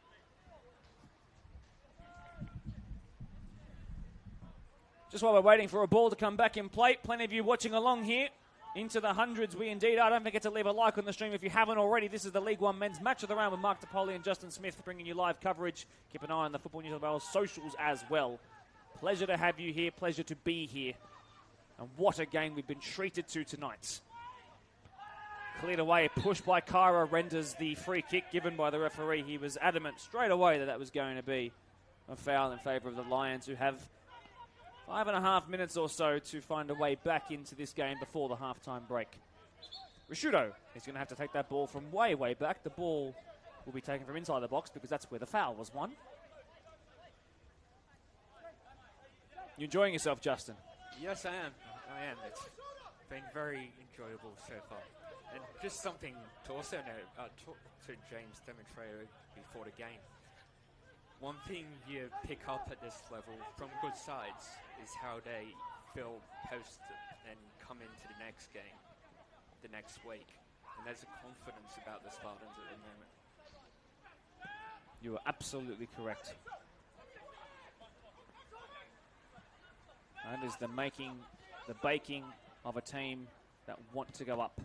Just while we're waiting for a ball to come back in play, plenty of you watching along here. Into the hundreds, we indeed are. Don't forget to leave a like on the stream if you haven't already. This is the League One Men's Match of the Round with Mark DePoli and Justin Smith bringing you live coverage. Keep an eye on the Football New South Wales socials as well. Pleasure to have you here. Pleasure to be here. And what a game we've been treated to tonight. Cleared away, pushed by Kyra, renders the free kick given by the referee. He was adamant straight away that was going to be a foul in favour of the Lions, who have 5.5 minutes or so to find a way back into this game before the halftime break. Rashudo is going to have to take that ball from way, way back. The ball will be taken from inside the box because that's where the foul was won. You enjoying yourself, Justin? Yes, I am. It's been very enjoyable so far. And just something to also note, talk to James Demetrio before the game. One thing you pick up at this level from good sides is how they feel post and come into the next game, the next week. And there's a confidence about the Spartans at the moment. You are absolutely correct. That is the baking of a team that want to go up.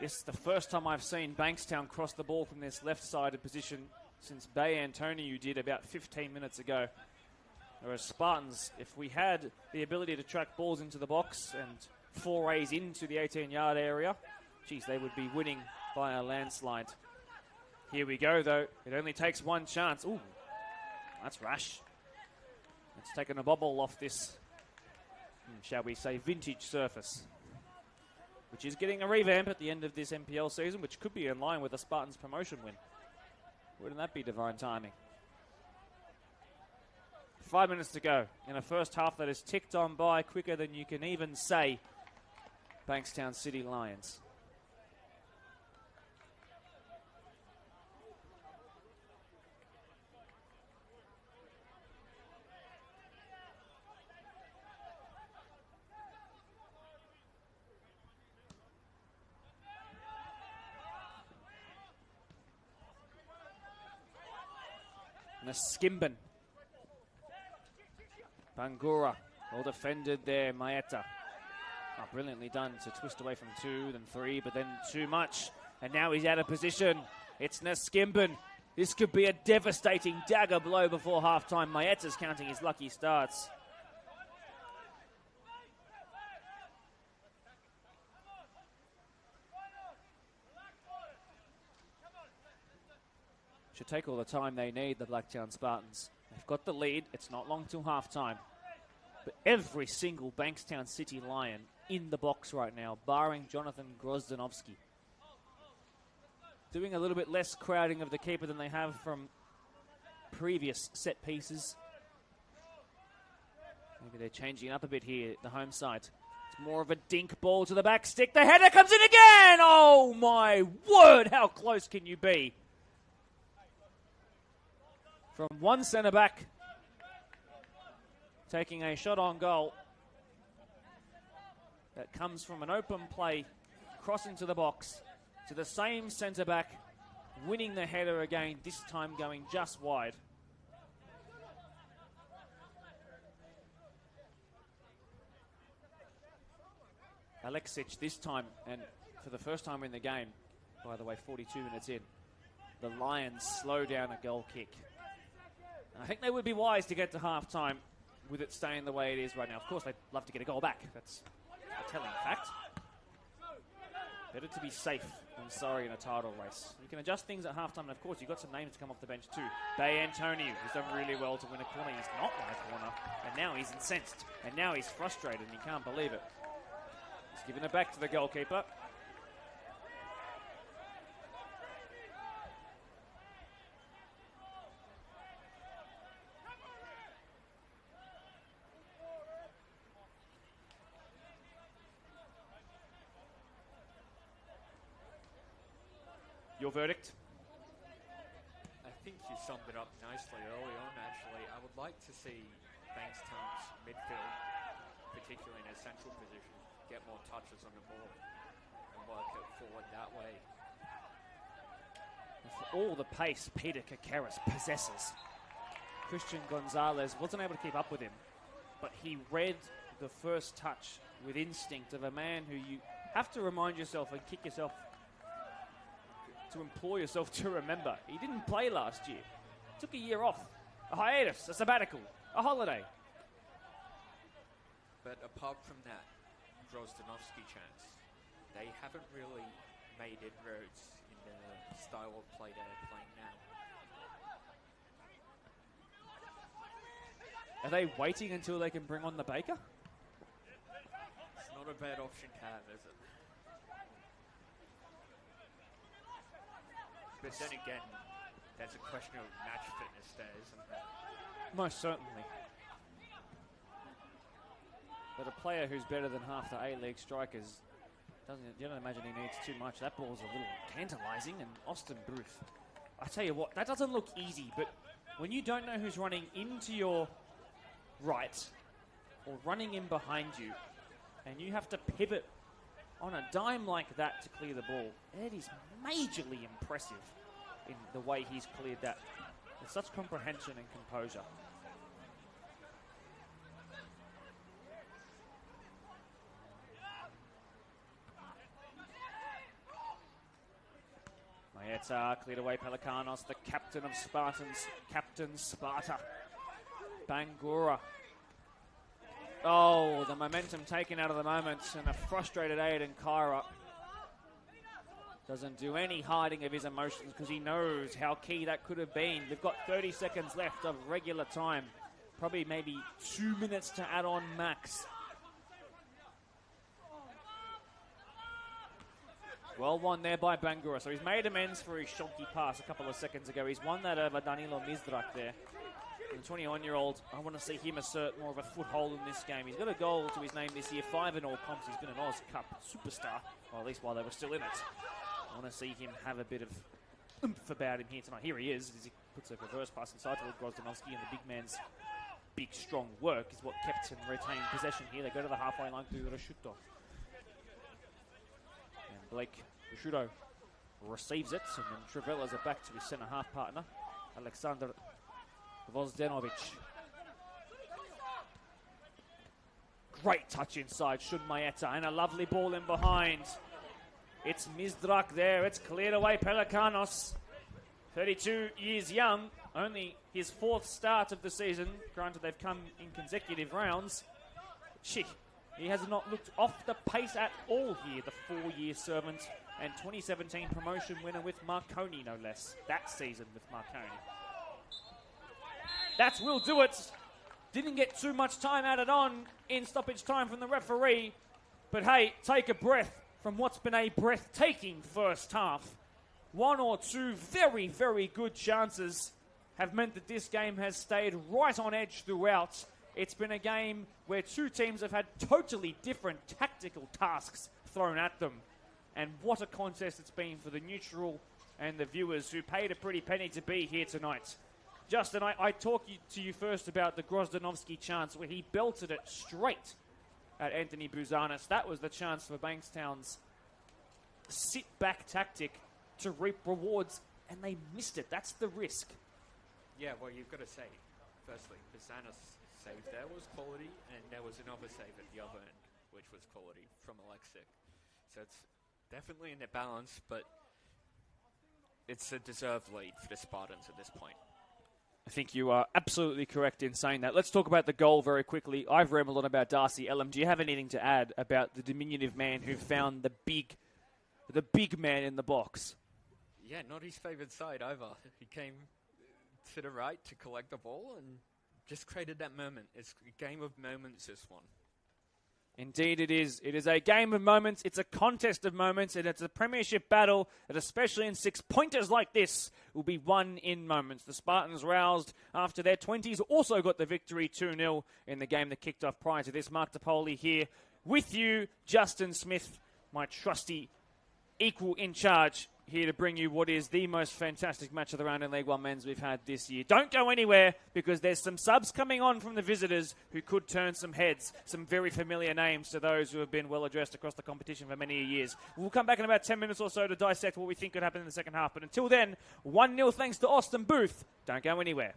This is the first time I've seen Bankstown cross the ball from this left-sided position since Bankstown did about 15 minutes ago. Whereas Spartans, if we had the ability to track balls into the box and forays into the 18-yard area, geez, they would be winning by a landslide. Here we go, though. It only takes one chance. Ooh, that's rash. It's taken a bobble off this, shall we say, vintage surface, which is getting a revamp at the end of this NPL season, which could be in line with a Spartans promotion win. Wouldn't that be divine timing? 5 minutes to go in a first half that is ticked on by quicker than you can even say Bankstown City Lions. Skimbin. Bangura, well defended there, Maeta. Oh, brilliantly done to twist away from 2, then 3, but then too much. And now he's out of position. It's Naskimbin. This could be a devastating dagger blow before halftime. Maeta's counting his lucky starts. Should take all the time they need, the Blacktown Spartans. They've got the lead. It's not long till halftime. But every single Bankstown City Lion in the box right now, barring Jonathan Grozdanovsky. Doing a little bit less crowding of the keeper than they have from previous set pieces. Maybe they're changing it up a bit here, the home side. It's more of a dink ball to the back stick. The header comes in again! Oh my word, how close can you be? From one centre-back, taking a shot on goal that comes from an open play, cross into the box, to the same centre-back, winning the header again, this time going just wide. Alexic this time, and for the first time in the game, by the way, 42 minutes in, the Lions slow down a goal kick. I think they would be wise to get to half-time with it staying the way it is right now. Of course, they'd love to get a goal back. That's a telling fact. Better to be safe than sorry in a title race. You can adjust things at half-time, and of course, you've got some names to come off the bench too. Bankstown, who's done really well to win a corner. He's not won a corner, and now he's incensed. And now he's frustrated, and he can't believe it. He's giving it back to the goalkeeper. Your verdict? I think you summed it up nicely early on, actually. I would like to see Bankstown's midfield, particularly in a central position, get more touches on the ball and work it forward that way. For all the pace Peter Kakaris possesses, Christian Gonzalez wasn't able to keep up with him, but he read the first touch with instinct of a man who you have to remind yourself and kick yourself to implore yourself to remember. He didn't play last year. Took a year off. A hiatus, a sabbatical, a holiday. But apart from that Grozdanovsky chance, they haven't really made inroads in the style of play they're playing now. Are they waiting until they can bring on the baker? It's not a bad option to have, is it? But then again, there's a question of match fitness there, isn't there? Most certainly. But a player who's better than half the A-League strikers, you don't imagine he needs too much. That ball's a little tantalising, and Austin Booth. I tell you what, that doesn't look easy, but when you don't know who's running into your right or running in behind you, and you have to pivot on a dime like that to clear the ball, it is majorly impressive. in the way he's cleared that with such comprehension and composure. Maeta cleared away Pelikanos, the captain of Spartans, Captain Sparta. Bangura. Oh, the momentum taken out of the moment, and a frustrated Aiden Kyra doesn't do any hiding of his emotions because he knows how key that could have been. We've got 30 seconds left of regular time. Probably maybe 2 minutes to add on max. Well won there by Bangura. So he's made amends for his shonky pass a couple of seconds ago. He's won that over Danilo Mizdrak there. And the 21-year-old, I want to see him assert more of a foothold in this game. He's got a goal to his name this year, 5 in all comps. He's been an Oz Cup superstar, or at least while they were still in it. I want to see him have a bit of oomph about him here tonight. Here he is, as he puts a reverse pass inside to Grozdanovsky, and the big man's big, strong work is what kept him retain possession here. They go to the halfway line to Rashuto. And Blake Rashuto receives it, and then Trevellas are back to his centre-half partner, Alexander Vozdenovic. Great touch inside, Shun Maeta, and a lovely ball in behind. It's Mizdrak there, it's cleared away Pelikanos. 32 years young, only his 4th start of the season. Granted, they've come in consecutive rounds. He has not looked off the pace at all here, the 4-year servant and 2017 promotion winner with Marconi, no less. That season with Marconi. That will do it. Didn't get too much time added on in stoppage time from the referee. But hey, take a breath from what's been a breathtaking first half. 1 or 2 very, very good chances have meant that this game has stayed right on edge throughout. It's been a game where 2 teams have had totally different tactical tasks thrown at them. And what a contest it's been for the neutral and the viewers who paid a pretty penny to be here tonight. Justin, I talk to you first about the Grozdanovsky chance where he belted it straight at Anthony Bouzanis. That was the chance for Bankstown's sit-back tactic to reap rewards, and they missed it. That's the risk. Yeah, well, you've got to say, firstly, Bouzanis' save there was quality, and there was another save at the other end, which was quality from Alexic. So it's definitely in their balance, but it's a deserved lead for the Spartans at this point. I think you are absolutely correct in saying that. Let's talk about the goal very quickly. I've rambled on about Darcy Elam. Do you have anything to add about the diminutive man who found the big man in the box? Yeah, not his favoured side either. He came to the right to collect the ball and just created that moment. It's a game of moments, this one. Indeed it is. It is a game of moments. It's a contest of moments, and it's a premiership battle that, especially in 6-pointers like this, will be won in moments. The Spartans, roused after their 20s, also got the victory 2-0 in the game that kicked off prior to this. Mark DePoli here with you, Justin Smith, my trusty equal in charge, here to bring you what is the most fantastic match of the round in League One men's we've had this year. Don't go anywhere, because there's some subs coming on from the visitors who could turn some heads, some very familiar names to those who have been well addressed across the competition for many years. We'll come back in about 10 minutes or so to dissect what we think could happen in the second half. But until then, 1-0 thanks to Austin Booth. Don't go anywhere.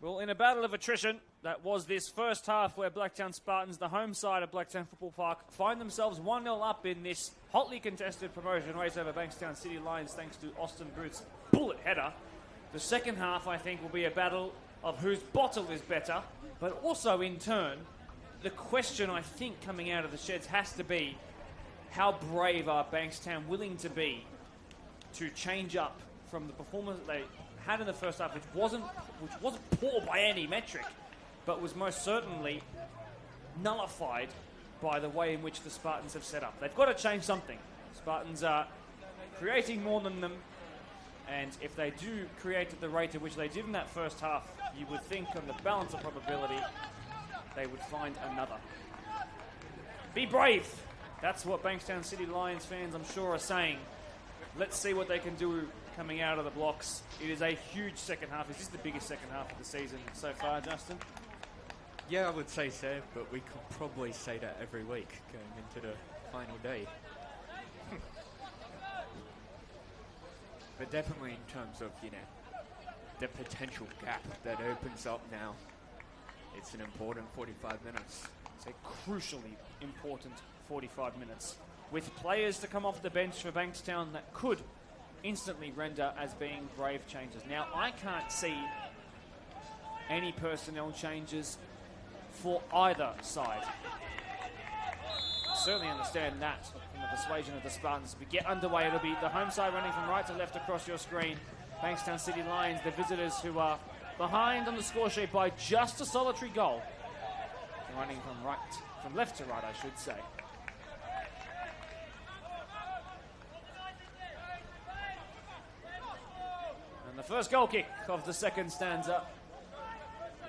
Well, in a battle of attrition, that was this first half where Blacktown Spartans, the home side of Blacktown Football Park, find themselves 1-0 up in this hotly contested promotion race over Bankstown City Lions thanks to Austin Booth's bullet header. The second half, I think, will be a battle of whose bottle is better, but also, in turn, the question I think coming out of the sheds has to be, how brave are Bankstown willing to be to change up from the performance that they had in the first half, which wasn't poor by any metric, but was most certainly nullified by the way in which the Spartans have set up. They've got to change something. Spartans are creating more than them, and if they do create at the rate at which they did in that first half, you would think on the balance of probability they would find another. Be brave. That's what Bankstown City Lions fans, I'm sure, are saying. Let's see what they can do coming out of the blocks. It is a huge second half. Is this the biggest second half of the season so far, Justin? Yeah, I would say so, but we could probably say that every week going into the final day. But definitely in terms of, the potential gap that opens up now, it's an important 45 minutes. It's a crucially important 45 minutes. With players to come off the bench for Bankstown that could instantly render as being brave changes. Now, I can't see any personnel changes for either side. Certainly understand that from the persuasion of the Spartans. As we get underway, it'll be the home side running from right to left across your screen. Bankstown City Lions, the visitors who are behind on the score sheet by just a solitary goal. Running from left to right, I should say. And the first goal kick of the second stanza.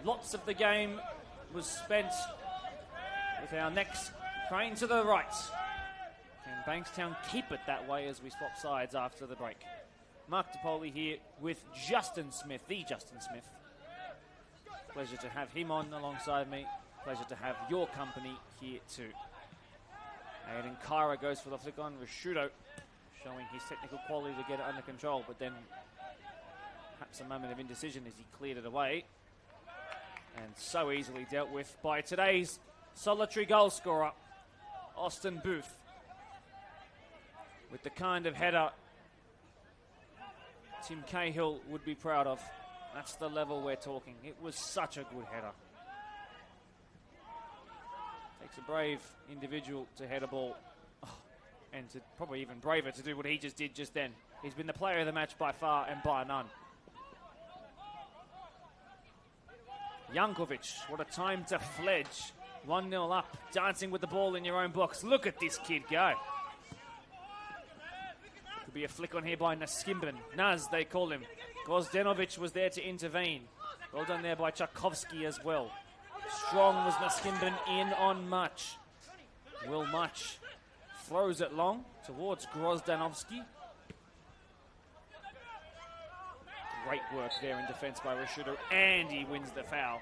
Lots of the game was spent with our necks craned to the right. Can Bankstown keep it that way as we swap sides after the break? Mark DePoli here with Justin Smith, the Justin Smith. Pleasure to have him on alongside me. Pleasure to have your company here too. Aiden Kyra goes for the flick on. Rashudo showing his technical quality to get it under control, but then perhaps a moment of indecision as he cleared it away. And so easily dealt with by today's solitary goal scorer, Austin Booth. With the kind of header Tim Cahill would be proud of. That's the level we're talking. It was such a good header. Takes a brave individual to head a ball, and to probably even braver to do what he just did just then. He's been the player of the match by far and by none. Jankovic, what a time to fledge. 1-0 up, dancing with the ball in your own box. Look at this kid go. Could be a flick on here by Naskimban. Naz, they call him. Gozdenovic was there to intervene. Well done there by Tchaikovsky as well. Strong was Naskimban in on Much. Will Much throws it long towards Grozdanovsky. Great work there in defence by Rashudo, and he wins the foul.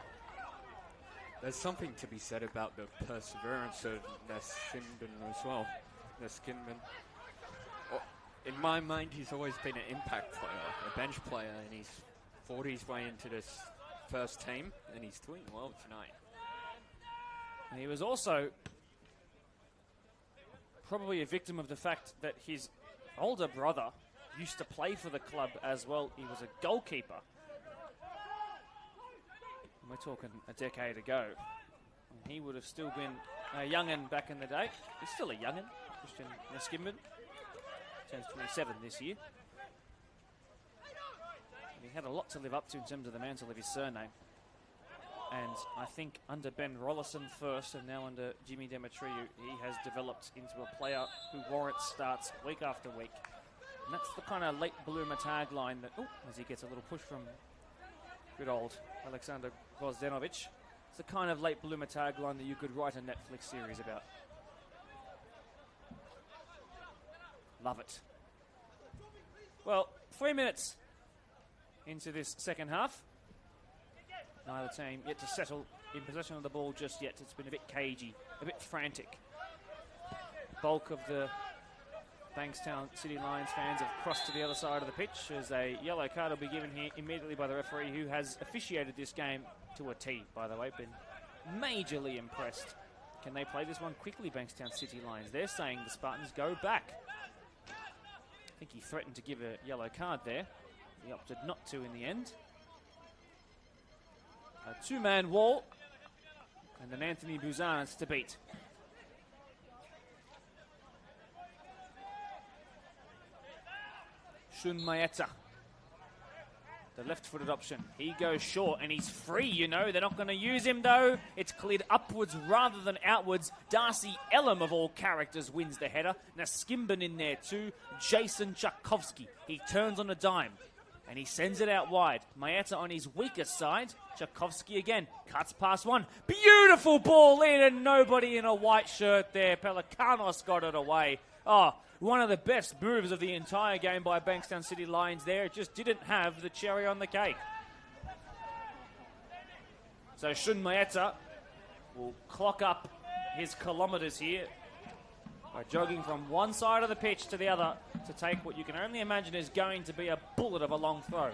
There's something to be said about the perseverance of Naskimban as well. Naskimban, in my mind, he's always been an impact player, a bench player, and he's fought his way into this first team, and he's doing well tonight. And he was also probably a victim of the fact that his older brother used to play for the club as well. He was a goalkeeper. And we're talking a decade ago. And he would have still been a young'un back in the day. He's still a young'un, Christian Naskimban. Turns 27 this year. And he had a lot to live up to in terms of the mantle of his surname. And I think under Ben Rollison first and now under Jimmy Demetriou, he has developed into a player who warrants starts week after week. And that's the kind of late bloomer tagline that, as he gets a little push from good old Alexander Gozdenovic, it's the kind of late bloomer tagline that you could write a Netflix series about. Love it. Well, 3 minutes into this second half. Neither team yet to settle in possession of the ball just yet. It's been a bit cagey, a bit frantic. Bulk of the Bankstown City Lions fans have crossed to the other side of the pitch as a yellow card will be given here immediately by the referee, who has officiated this game to a T, by the way. Been majorly impressed. Can they play this one quickly, Bankstown City Lions? They're saying the Spartans go back. I think he threatened to give a yellow card there. He opted not to in the end. A two-man wall, and then Anthony Buzan's to beat. Shun Maeta, the left-footed option. He goes short, and he's free, you know. They're not going to use him, though. It's cleared upwards rather than outwards. Darcy Elam, of all characters, wins the header. Naskimban in there, too. Jason Tchaikovsky. He turns on a dime, and he sends it out wide. Maeta on his weakest side. Tchaikovsky again. Cuts past one. Beautiful ball in, and nobody in a white shirt there. Pelikanos got it away. Oh, one of the best moves of the entire game by Bankstown City Lions there. It just didn't have the cherry on the cake. So Shun Maeta will clock up his kilometres here by jogging from one side of the pitch to the other to take what you can only imagine is going to be a bullet of a long throw.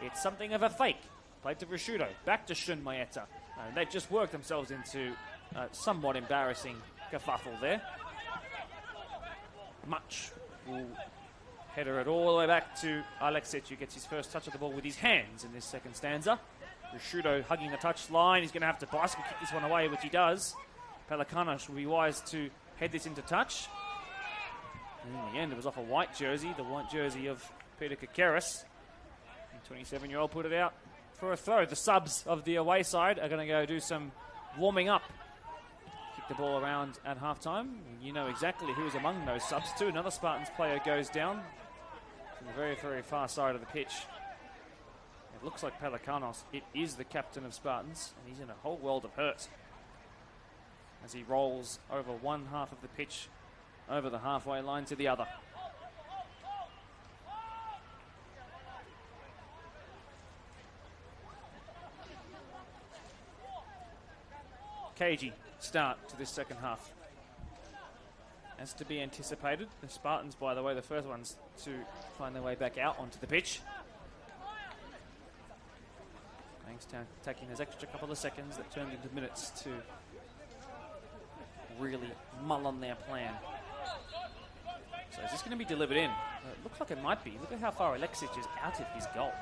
It's something of a fake. Played to Rashudo. Back to Shun Maeta. And they've just worked themselves into a somewhat embarrassing kerfuffle there. Much will header it all the way back to Alexic, who gets his first touch of the ball with his hands in this second stanza. Rashudo hugging the touch line. He's going to have to bicycle kick this one away, which he does. Pelikanos will be wise to head this into touch. And in the end, it was off a white jersey, the white jersey of Peter Kakeris. The 27-year-old put it out for a throw. The subs of the away side are going to go do some warming up. Kick the ball around at halftime. You know exactly who's among those subs too. Another Spartans player goes down from the very, very far side of the pitch. It looks like Pelikanos. It is the captain of Spartans, and he's in a whole world of hurt as he rolls over one half of the pitch, over the halfway line to the other. Cagey start to this second half. As to be anticipated, the Spartans, by the way, the first ones to find their way back out onto the pitch. Bankstown taking those extra couple of seconds that turned into minutes to really mull on their plan. So is this going to be delivered in? It looks like it might be. Look at how far Alexic is out of his goal.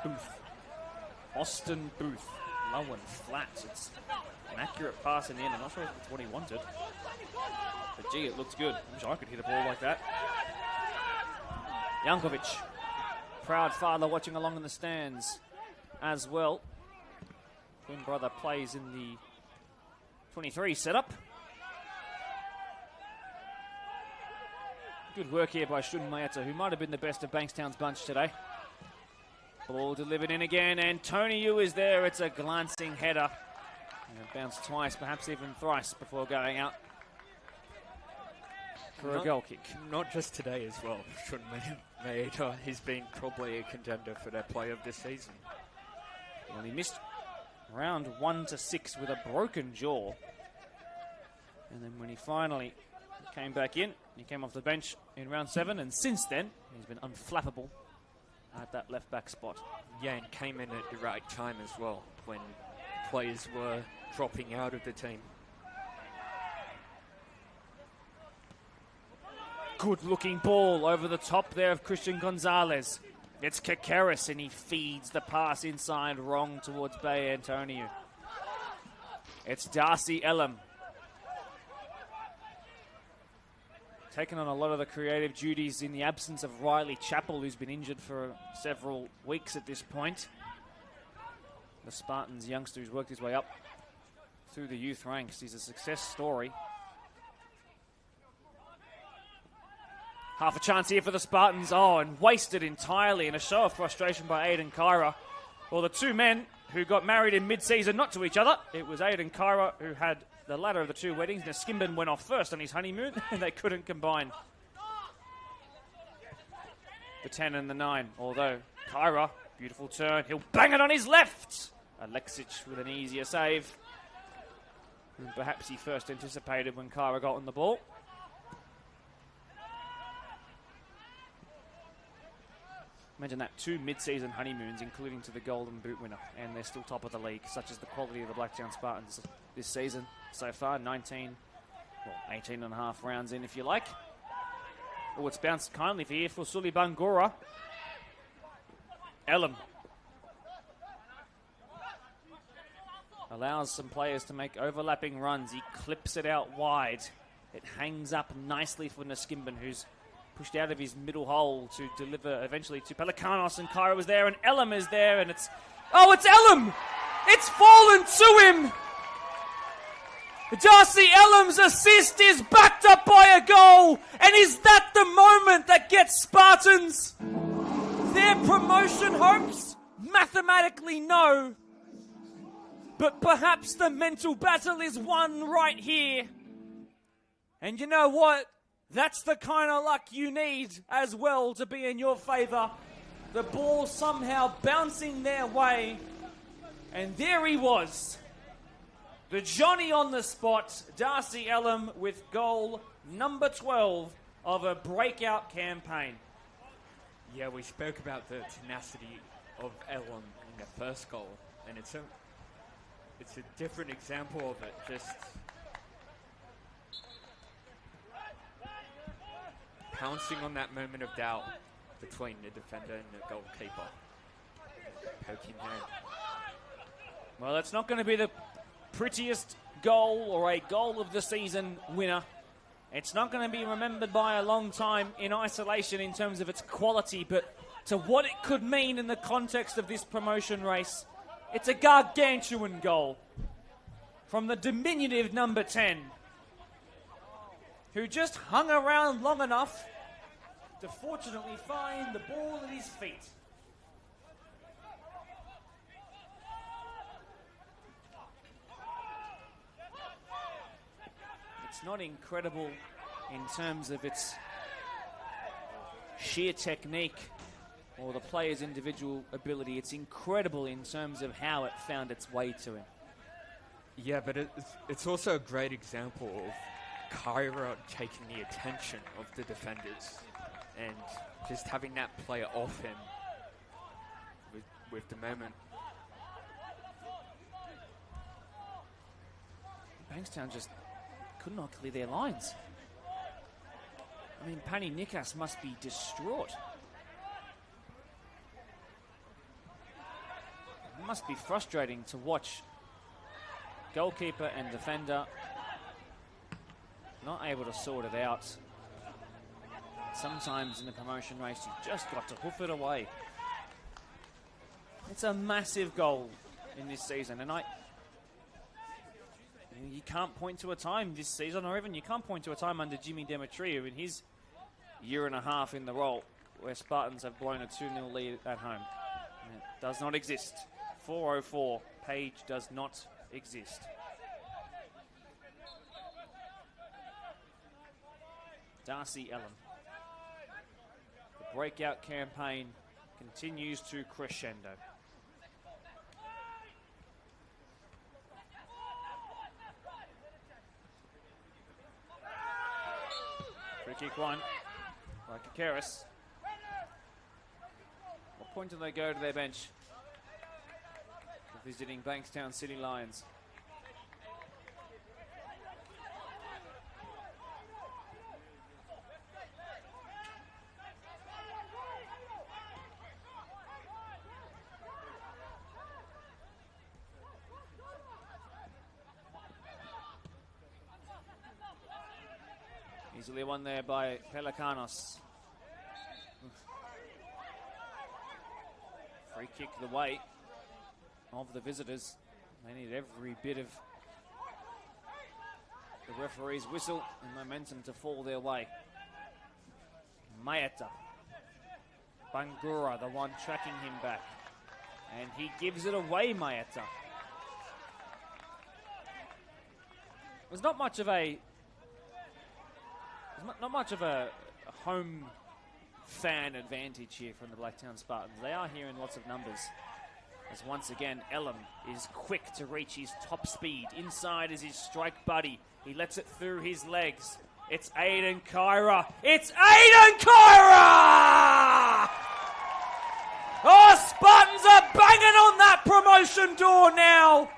Booth. Austin Booth. Low and flat. It's an accurate pass in the end. I'm not sure if it's what he wanted. But gee, it looks good. I wish I could hit a ball like that. Jankovic. Proud father watching along in the stands as well. Twin brother plays in the 23 setup. Good work here by Shun Maeta, who might have been the best of Bankstown's bunch today. Ball delivered in again, and Tony Yu is there. It's a glancing header. And it bounced twice, perhaps even thrice, before going out for a goal kick. Not just today as well. Shun Maeta, he's been probably a contender for their play of this season. Well, he missed round 1 to 6 with a broken jaw. And then when he finally came back in, he came off the bench in round 7, and since then, he's been unflappable at that left-back spot. Yeah, and came in at the right time as well, when players were dropping out of the team. Good-looking ball over the top there of Christian Gonzalez. It's Kakeris, and he feeds the pass inside wrong towards Bay Antonio. It's Darcy Elam. Taken on a lot of the creative duties in the absence of Riley Chappell, who's been injured for several weeks at this point. The Spartans youngster who's worked his way up through the youth ranks. He's a success story. Half a chance here for the Spartans. Oh, and wasted entirely in a show of frustration by Aidan Kyra. Well, the two men who got married in mid-season, not to each other. It was Aidan Kyra who had the latter of the two weddings. Now Skimban went off first on his honeymoon, and they couldn't combine the 10 and the 9. Although Kyra, beautiful turn, he'll bang it on his left. Alexic with an easier save than perhaps he first anticipated when Kyra got on the ball. Imagine that, 2 mid-season honeymoons, including to the Golden Boot winner, and they're still top of the league, such as the quality of the Blacktown Spartans this season so far. 18 and a half rounds in, if you like. Oh, it's bounced kindly for here for Sully Bangura. Elam allows some players to make overlapping runs. He clips it out wide. It hangs up nicely for Naskimban, who's pushed out of his middle hole to deliver eventually to Pelikanos, and Kyra was there, and Elam is there, and it's Elam! It's fallen to him! Darcy Elam's assist is backed up by a goal, and is that the moment that gets Spartans their promotion hopes? Mathematically, no. But perhaps the mental battle is won right here. And you know what? That's the kind of luck you need as well to be in your favour. The ball somehow bouncing their way. And there he was. The Johnny on the spot, Darcy Elam, with goal number 12 of a breakout campaign. Yeah, we spoke about the tenacity of Elam in the first goal, and it's a different example of it. Just pouncing on that moment of doubt between the defender and the goalkeeper. Poking home. Well, it's not going to be the prettiest goal or a goal of the season winner. It's not going to be remembered by a long time in isolation in terms of its quality, but to what it could mean in the context of this promotion race, it's a gargantuan goal from the diminutive number 10, who just hung around long enough to fortunately find the ball at his feet. It's not incredible in terms of its sheer technique or the player's individual ability. It's incredible in terms of how it found its way to him. Yeah, but it's also a great example of Kyra taking the attention of the defenders and just having that player off him with the moment. Bankstown just could not clear their lines. I mean, Pani Nikas must be distraught. It must be frustrating to watch goalkeeper and defender not able to sort it out. Sometimes in the promotion race, you've just got to hoof it away. It's a massive goal in this season, and you can't point to a time this season, or even you can't point to a time under Jimmy Demetriou in his year and a half in the role where Spartans have blown a 2-0 lead at home. And it does not exist. 404, Page does not exist. Darcy Elam. The breakout campaign continues to crescendo. Free kick one by Kakaris. What point do they go to their bench? Visiting Bankstown City Lions. Easily won there by Pelikanos. Free kick the way of the visitors. They need every bit of the referee's whistle and momentum to fall their way. Mayeta. Bangura, the one tracking him back. And he gives it away, Mayeta. There's not much of a home fan advantage here from the Blacktown Spartans. They are here in lots of numbers. As once again, Elam is quick to reach his top speed. Inside is his strike buddy. He lets it through his legs. It's Aiden Kyra. It's Aiden Kyra! Spartans are banging on that promotion door now.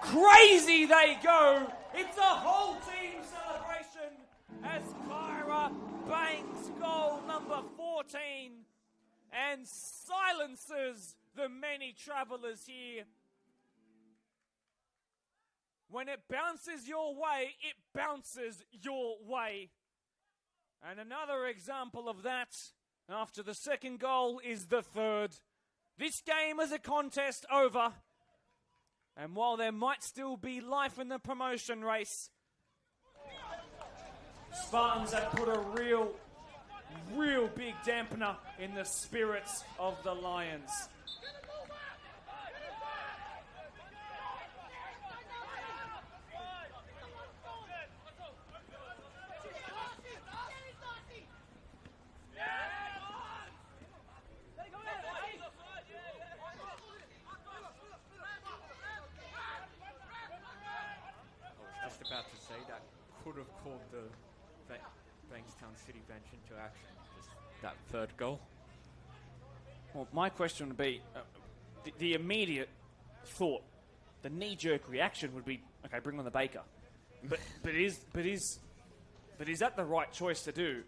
Crazy they go. It's a whole team celebration as Kyra bangs goal number 14 and silences the many travellers here. When it bounces your way, it bounces your way. And another example of that, after the second goal, is the third. This game is a contest over. And while there might still be life in the promotion race, Spartans have put a real big dampener in the spirits of the Lions. About to say that could have called the Bankstown City bench into action. Just that third goal. Well, my question would be, the immediate thought, the knee-jerk reaction would be, okay, bring on the Baker. But is that the right choice to do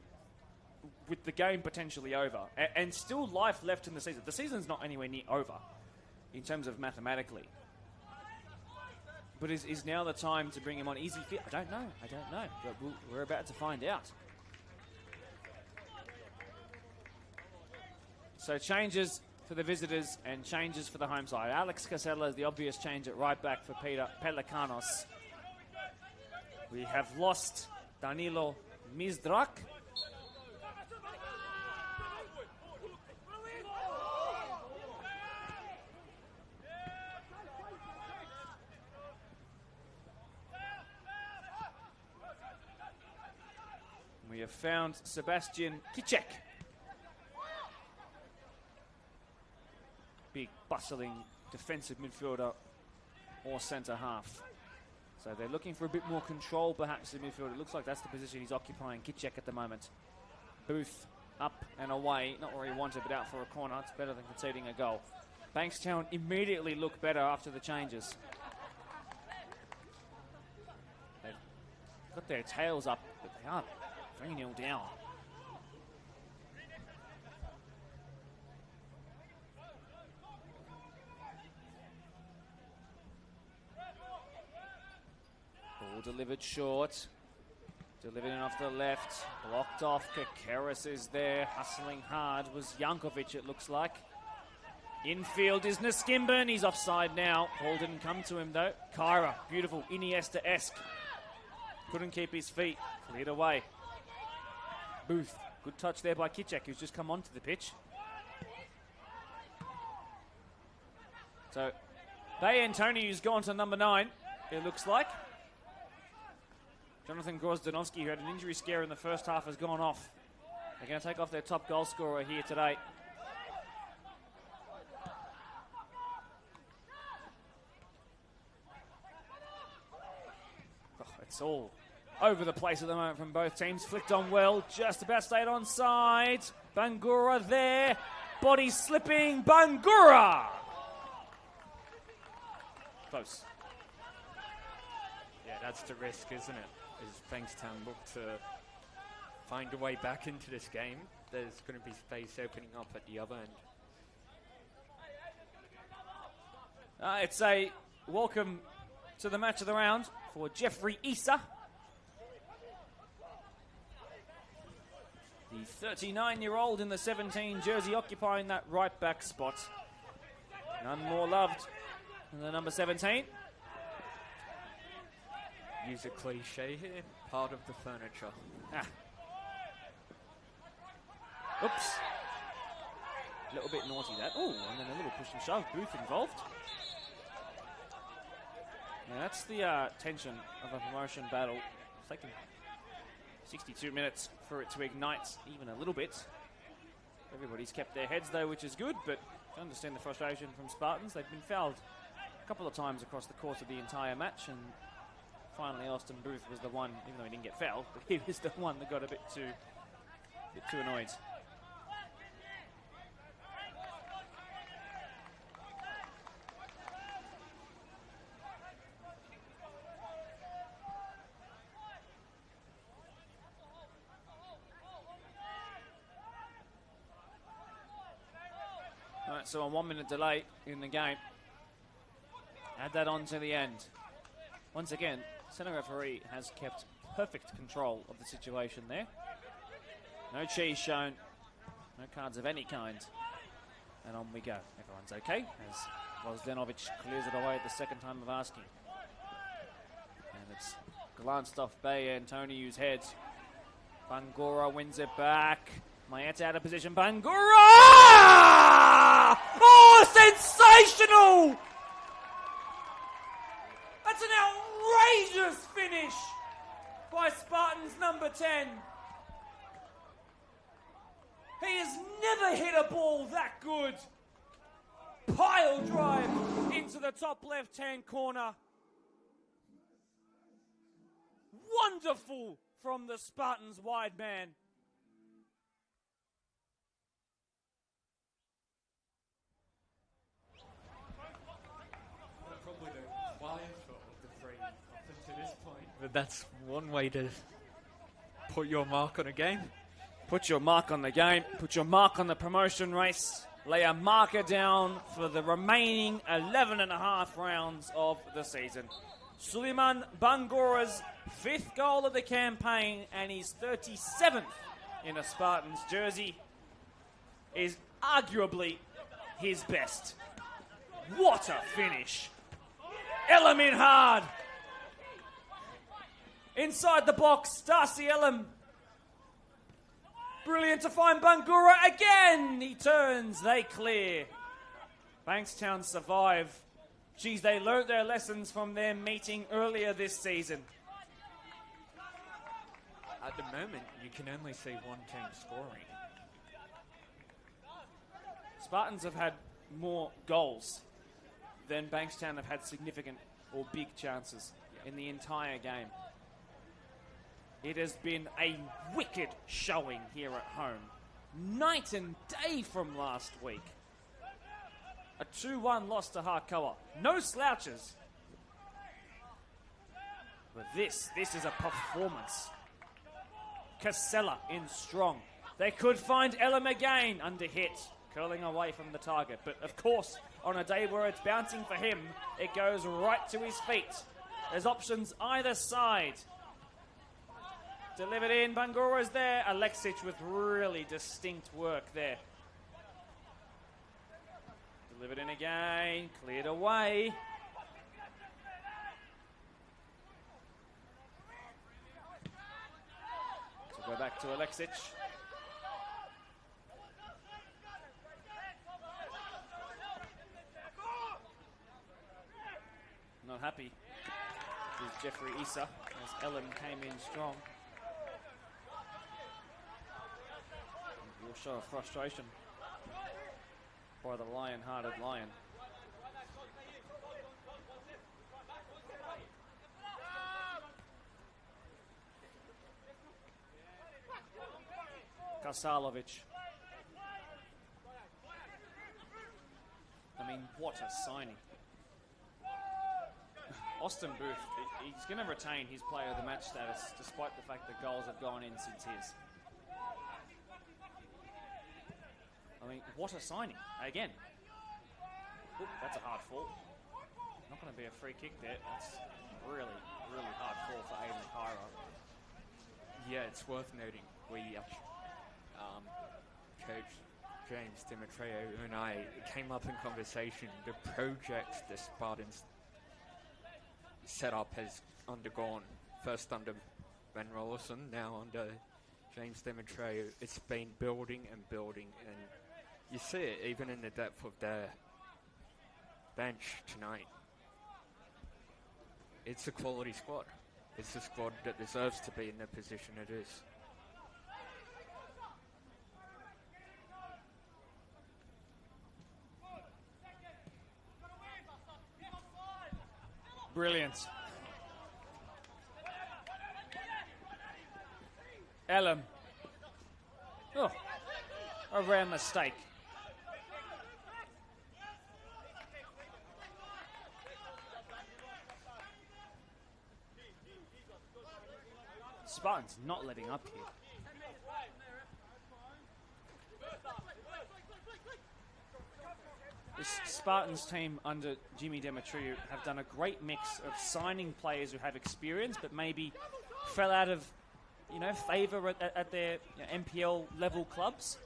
with the game potentially over and still life left in the season? The season's not anywhere near over in terms of mathematically. But is now the time to bring him on? Is he fit? I don't know. But we're about to find out. So changes for the visitors and changes for the home side. Alex Casella is the obvious change at right back for Peter Pelikanos. We have lost Danilo Mizdrak. We have found Sebastian Kicek. Big, bustling defensive midfielder or centre half. So they're looking for a bit more control perhaps in midfield. It looks like that's the position he's occupying, Kicek, at the moment. Booth up and away, not where he wanted, but out for a corner. It's better than conceding a goal. Bankstown immediately look better after the changes. They've got their tails up, but they are 3-0 down. Ball delivered short. Delivered in off the left. Blocked off. Kakeris is there. Hustling hard was Jankovic, it looks like. Infield is Niskimben. He's offside now. Ball didn't come to him though. Kyra, beautiful. Iniesta-esque. Couldn't keep his feet. Cleared away. Booth. Good touch there by Kicek, who's just come onto the pitch. So, Bay Antoniu's gone to number 9, it looks like. Jonathan Grozdanovsky, who had an injury scare in the first half, has gone off. They're going to take off their top goal scorer here today. Oh, it's all over the place at the moment from both teams. Flicked on well, just about stayed onside. Bangura there. Body slipping. Bangura! Close. Yeah, that's the risk, isn't it? As Bankstown look to find a way back into this game, there's going to be space opening up at the other end. It's a welcome to the match of the round for Jeffrey Issa. The 39-year-old in the 17 jersey occupying that right back spot. None more loved than the number 17. Use a cliche here, part of the furniture. Oops. A little bit naughty that. Oh, and then a little push and shove. Booth involved. Yeah, that's the tension of a promotion battle. It's taken 62 minutes for it to ignite even a little bit. Everybody's kept their heads though, which is good, but I understand the frustration from Spartans. They've been fouled a couple of times across the course of the entire match, and finally Austin Booth was the one, even though he didn't get fouled, but he was the one that got a bit too annoyed. Right, so a 1 minute delay in the game. Add that on to the end. Once again, centre referee has kept perfect control of the situation there. No cheese shown, no cards of any kind. And on we go. Everyone's okay as Vozdenovic clears it away at the second time of asking. And it's glanced off Bay Antoniu's head. Bangura wins it back. Mayetta out of position. Bangura! Oh, sensational! That's an outrageous finish by Spartans number 10. He has never hit a ball that good. Pile drive into the top left-hand corner. Wonderful from the Spartans wide man. Probably the quietest of the three up until this point. But that's one way to put your mark on a game. Put your mark on the game. Put your mark on the promotion race. Lay a marker down for the remaining 11 and a half rounds of the season. Suleiman Bangura's 5th goal of the campaign and his 37th in a Spartans jersey is arguably his best. What a finish. Elam in hard. Inside the box, Darcy Elam. Brilliant to find Bangura again. He turns, they clear. Bankstown survive. Geez, they learnt their lessons from their meeting earlier this season. At the moment, you can only see one team scoring. Spartans have had more goals than Bankstown have had significant or big chances in the entire game. It has been a wicked showing here at home. Night and day from last week. A 2-1 loss to Harkoa. No slouches. But this is a performance. Casella in strong. They could find Elam again under hit, curling away from the target. But of course, on a day where it's bouncing for him, it goes right to his feet. There's options either side. Delivered in, Bangura's there. Alexic with really distinct work there. Delivered in again, cleared away. So go back to Alexic. Not happy is Jeffrey Issa as Ellen came in strong. Will show a frustration by the lion-hearted Lion. Kasalovic. I mean, what a signing. Austin Booth, he's going to retain his player of the match status despite the fact that goals have gone in since his. I mean, what a signing. Again. Oop, that's a hard fall. Not going to be a free kick there. That's really, really hard fall for Aiden Cairo. Yeah, it's worth noting. We, Coach James Demetrio and I came up in conversation. The project the Spartans setup has undergone, first under Ben Rollison, now under James Demetrio. It's been building and building, and you see it even in the depth of their bench tonight. It's a quality squad. It's a squad that deserves to be in the position it is. Brilliant. Elam. Oh, a rare mistake. Spartans not letting up here. This Spartans team under Jimmy Demetriou have done a great mix of signing players who have experience but maybe fell out of, favour at their NPL level clubs,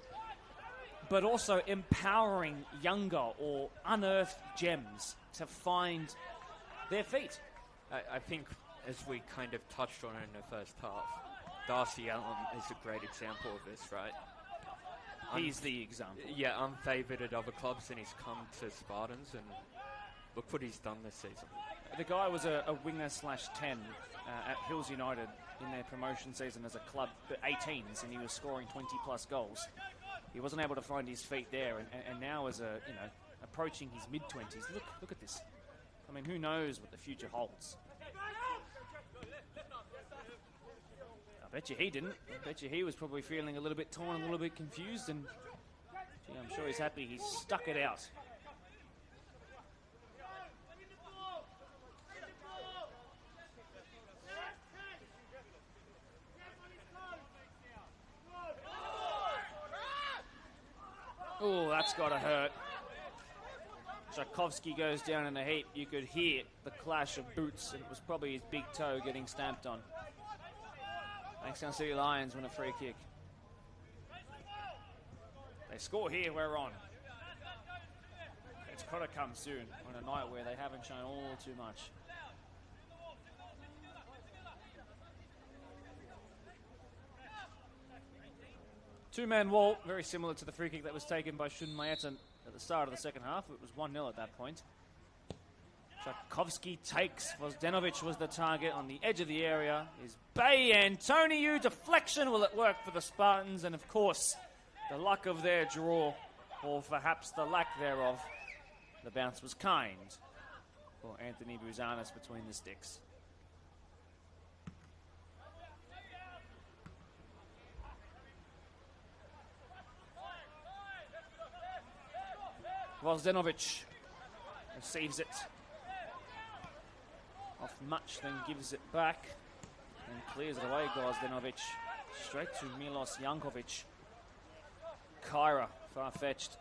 but also empowering younger or unearthed gems to find their feet. I think, as we kind of touched on in the first half, Darcy Allen is a great example of this, right? He's the example. Yeah, unfavoured at other clubs, and he's come to Spartans, and look what he's done this season. The guy was a winger/10 at Hills United in their promotion season as a club, 18s, and he was scoring 20-plus goals. He wasn't able to find his feet there, and now as approaching his mid-20s. Look at this. I mean, who knows what the future holds? I bet you he didn't. I bet you he was probably feeling a little bit torn, a little bit confused, and I'm sure he's happy he stuck it out. Oh, that's got to hurt. Tchaikovsky goes down in a heap. You could hear the clash of boots, and it was probably his big toe getting stamped on. Bankstown City Lions win a free kick. They score here, we're on. It's got to come soon on a night where they haven't shown all too much. Two-man wall, very similar to the free kick that was taken by Shun Maeta at the start of the second half. It was 1-0 at that point. Tchaikovsky takes. Vozdenovic was the target on the edge of the area. Is Bay Antoniou. Deflection. Will it work for the Spartans? And of course, the luck of their draw, or perhaps the lack thereof. The bounce was kind for Anthony Bouzanis between the sticks. Vozdenovic receives it off much, then gives it back and clears it away. Vozdenovic straight to Milos Jankovic. Kyra, far-fetched.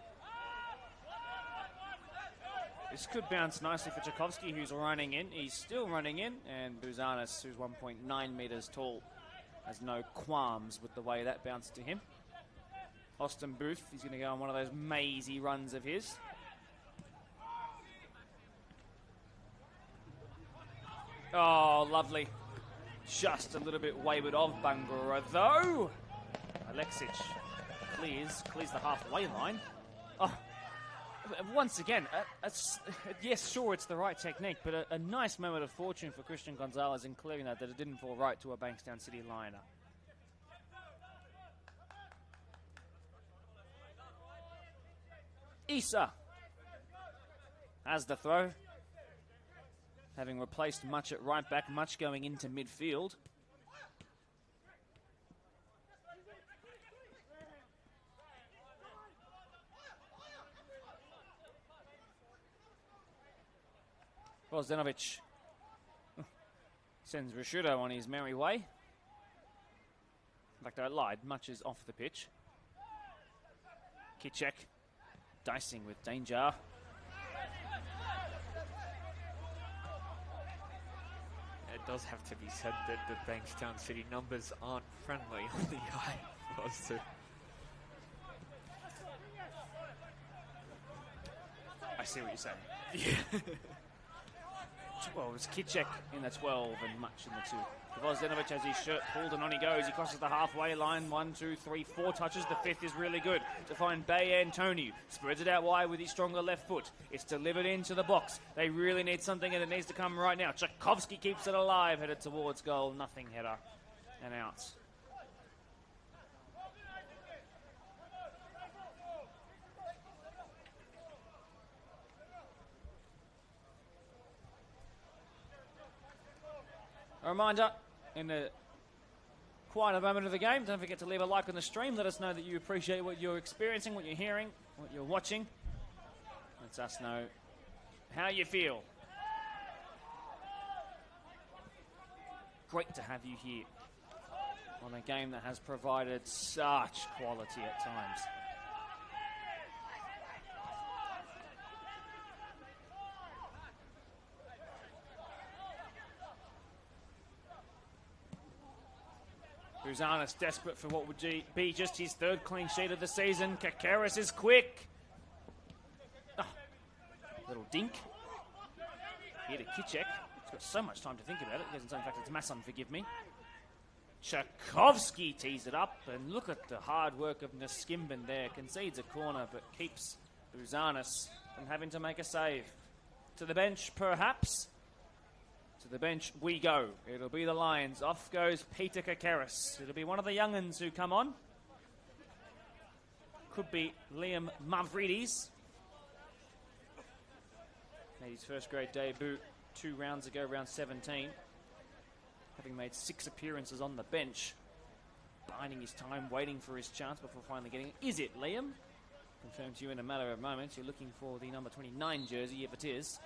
This could bounce nicely for Tchaikovsky, who's running in. He's still running in, and Bouzanis, who's 1.9 metres tall, has no qualms with the way that bounced to him. Austin Booth, he's going to go on one of those mazy runs of his. Oh, lovely. Just a little bit wayward of Bangura, though. Alexic clears the halfway line. Oh, once again, yes, sure, it's the right technique, but a nice moment of fortune for Christian Gonzalez in clearing that it didn't fall right to a Bankstown City liner. Issa has the throw, having replaced much at right back, much going into midfield. Vozdenovic sends Rashudo on his merry way. In fact, I lied, much is off the pitch. Kicek dicing with danger. It does have to be said that the Bankstown City numbers aren't friendly on the eye for us to. I see what you're saying. Yeah. Well, it was Kicek in the 12 and much in the 2. Vozdenovic has his shirt pulled and on he goes. He crosses the halfway line. 1, 2, 3, 4 touches. The 5th is really good to find Bay Antoniou. Spreads it out wide with his stronger left foot. It's delivered into the box. They really need something and it needs to come right now. Tchaikovsky keeps it alive. Headed towards goal. Nothing, header and out. A reminder, in the quieter moment of the game, don't forget to leave a like on the stream. Let us know that you appreciate what you're experiencing, what you're hearing, what you're watching. Let us know how you feel. Great to have you here on a game that has provided such quality at times. Buzanis desperate for what would be just his third clean sheet of the season. Kakeris is quick. Oh, little dink. Here to Kitchek. He's got so much time to think about it. He doesn't say, in fact, it's Masson, forgive me. Tchaikovsky tees it up, and look at the hard work of Niskimben there. Concedes a corner, but keeps Buzanis from having to make a save. To the bench, perhaps. To the bench we go. It'll be the Lions. Off goes Peter Kakeris. It'll be one of the young'uns who come on. Could be Liam Mavridis. Made his first grade debut 2 rounds ago, round 17. Having made 6 appearances on the bench. Biding his time, waiting for his chance before finally getting it. Is it Liam? Confirm to you in a matter of moments. You're looking for the number 29 jersey, if it is.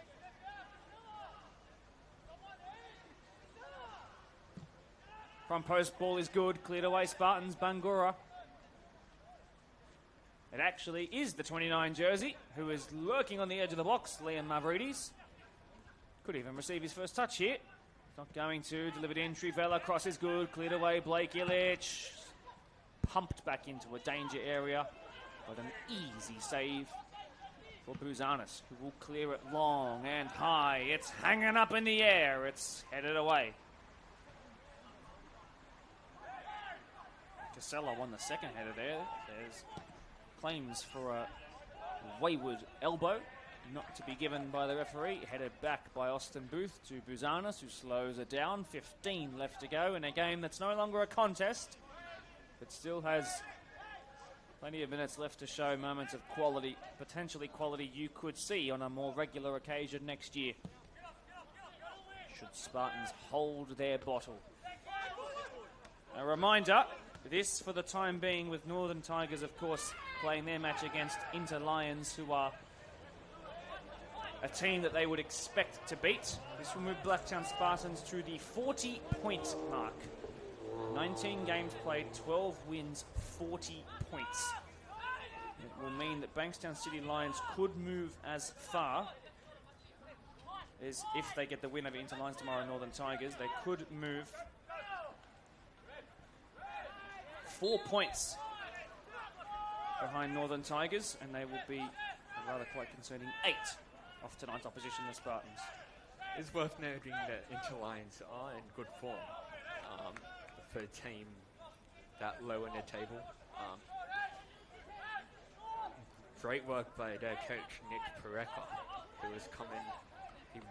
Front post ball is good. Cleared away Spartans. Bangura. It actually is the 29 jersey, who is lurking on the edge of the box, Liam Mavridis. Could even receive his first touch here. Not going to. Delivered in. Trivella. Cross is good. Cleared away. Blake Illich. Pumped back into a danger area. But an easy save for Buzanis, who will clear it long and high. It's hanging up in the air. It's headed away. Casella won the second header there. There's claims for a wayward elbow, not to be given by the referee. Headed back by Austin Booth to Buzanis, who slows it down. 15 left to go in a game that's no longer a contest, but still has plenty of minutes left to show moments of quality, potentially quality you could see on a more regular occasion next year, should Spartans hold their bottle. A reminder, this for the time being, with Northern Tigers, of course, playing their match against Inter Lions, who are a team that they would expect to beat. This will move Blacktown Spartans to the 40-point mark. 19 games played, 12 wins, 40 points. It will mean that Bankstown City Lions could move as far as, if they get the win over Inter Lions tomorrow, Northern Tigers, they could move 4 points behind Northern Tigers, and they will be a rather quite concerning 8 off tonight's opposition, the Spartans. It's worth noting that Inter Lions are in good form for a team that low in the table. Great work by their coach, Nick Pareca, who has come in.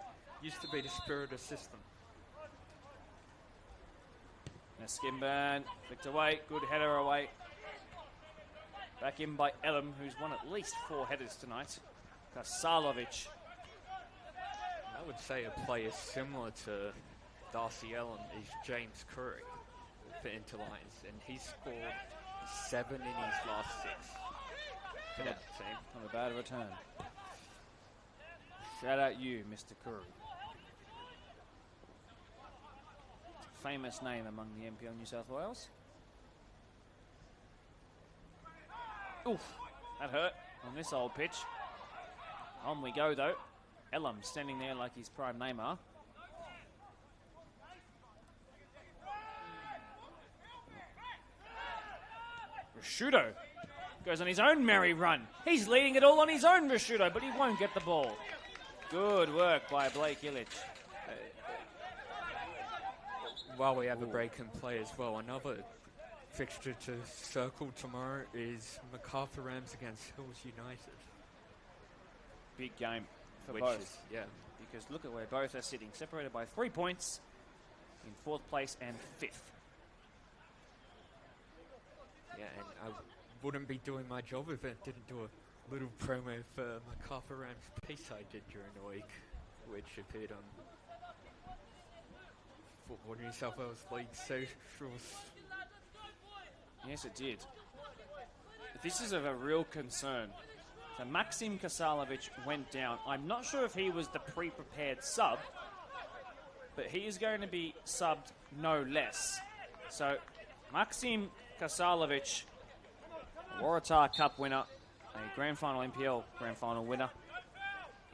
He used to be the spirit of the system. Skimban flicked away, good header away. Back in by Elam, who's won at least 4 headers tonight. Kasalovic. I would say a player similar to Darcy Elam is James Curry for Inter Lions, and he scored 7 in his last 6 for that team. Not a bad return. Shout out you, Mr. Curry. Famous name among the NPL New South Wales. Oof, that hurt on this old pitch. On we go though. Elam standing there like his prime Neymar. Rashudo goes on his own merry run. He's leading it all on his own, Rashudo, but he won't get the ball. Good work by Blake Illich. While we have a break in play as well, another fixture to circle tomorrow is MacArthur Rams against Hills United. Big game for Which both. is, yeah. Because look at where both are sitting, separated by 3 points in 4th place and 5th. Yeah, and I wouldn't be doing my job if I didn't do a little promo for MacArthur Rams piece I did during the week, which appeared on Football New South Wales League socials. Yes, it did. But this is of a real concern. So Maxim Kasalovic went down. I'm not sure if he was the pre-prepared sub, but he is going to be subbed no less. So Maxim Kasalovic, Waratah Cup winner, a Grand Final NPL Grand Final winner,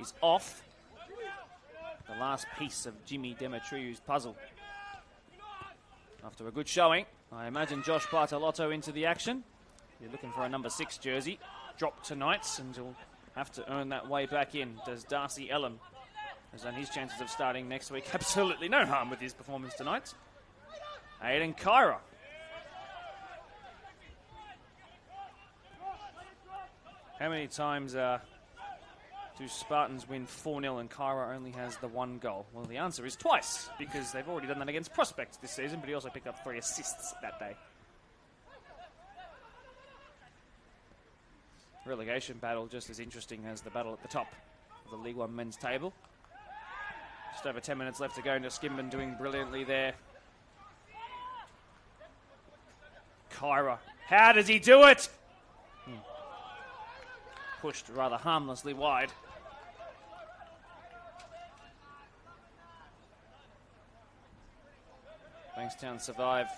is off. The last piece of Jimmy Demetriou's puzzle. After a good showing, I imagine Josh Bartolotto into the action. You're looking for a number 6 jersey. Dropped tonight, and he'll have to earn that way back in. Does Darcy Ellum, has done his chances of starting next week absolutely no harm with his performance tonight. Aiden Kyra. How many times do Spartans win 4-0 and Kyra only has the 1 goal? Well, the answer is twice, because they've already done that against Prospect this season, but he also picked up 3 assists that day. Relegation battle just as interesting as the battle at the top of the League One men's table. Just over 10 minutes left to go. Skimban doing brilliantly there. Kyra, how does he do it? Pushed rather harmlessly wide. Bankstown survive.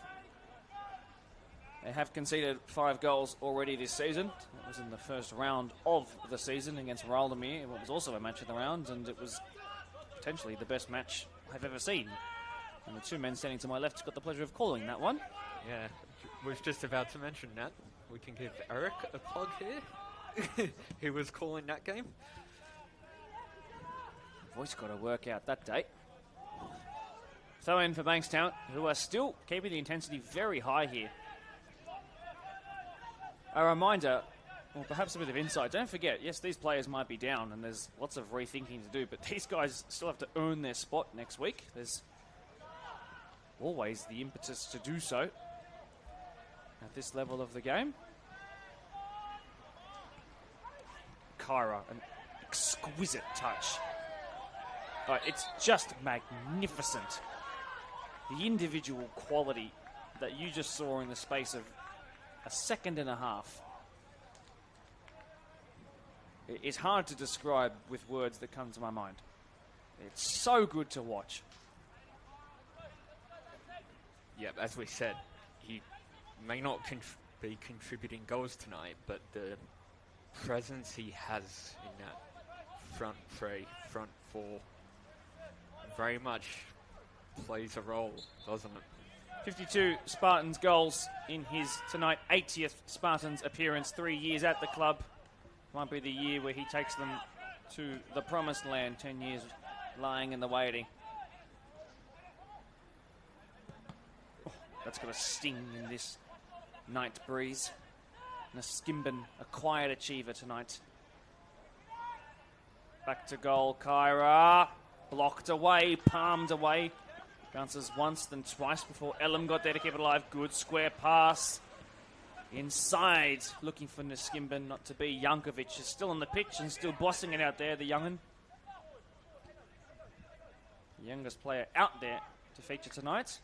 They have conceded 5 goals already this season. That was in the first round of the season against Raldemir, what was also a match of the round, and it was potentially the best match I've ever seen. And the 2 men standing to my left got the pleasure of calling that one. Yeah, was just about to mention that. We can give Eric a plug here. He was calling that game. Voice got to work out that date. Throw in for Bankstown, who are still keeping the intensity very high here. A reminder, or perhaps a bit of insight, don't forget, yes, these players might be down and there's lots of rethinking to do, but these guys still have to earn their spot next week. There's always the impetus to do so at this level of the game. Kyra, an exquisite touch. It's just magnificent. The individual quality that you just saw in the space of a second and a half. It's hard to describe with words that come to my mind. It's so good to watch. Yeah, as we said, he may not be contributing goals tonight, but the presence he has in that front three, front 4, very much plays a role, doesn't it? 52 Spartans goals in his tonight 80th Spartans appearance, 3 years at the club. Might be the year where he takes them to the promised land, 10 years lying in the waiting. Oh, that's got a sting in this night breeze. Skimban, a quiet achiever tonight. Back to goal, Kyra. Blocked away, palmed away. Bounces once, then twice before Ellum got there to keep it alive. Good square pass. Inside, looking for Skimban not to be. Jankovic is still on the pitch and still bossing it out there, the young'un. The youngest player out there to feature tonight.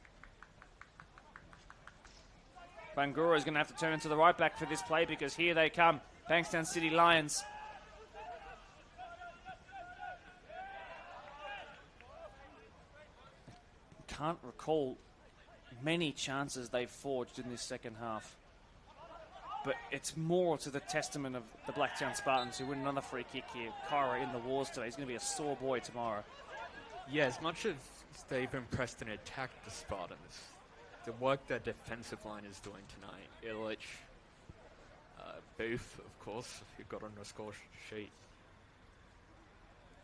Bangura is going to have to turn into the right back for this play because here they come. Bankstown City Lions. Can't recall many chances they've forged in this second half. But it's more to the testament of the Blacktown Spartans, who win another free kick here. Kyra in the wars today. He's going to be a sore boy tomorrow. Yeah, as much as they've impressed and attacked the Spartans, the work their defensive line is doing tonight, Illich, Booth, of course, who got on the score sheet.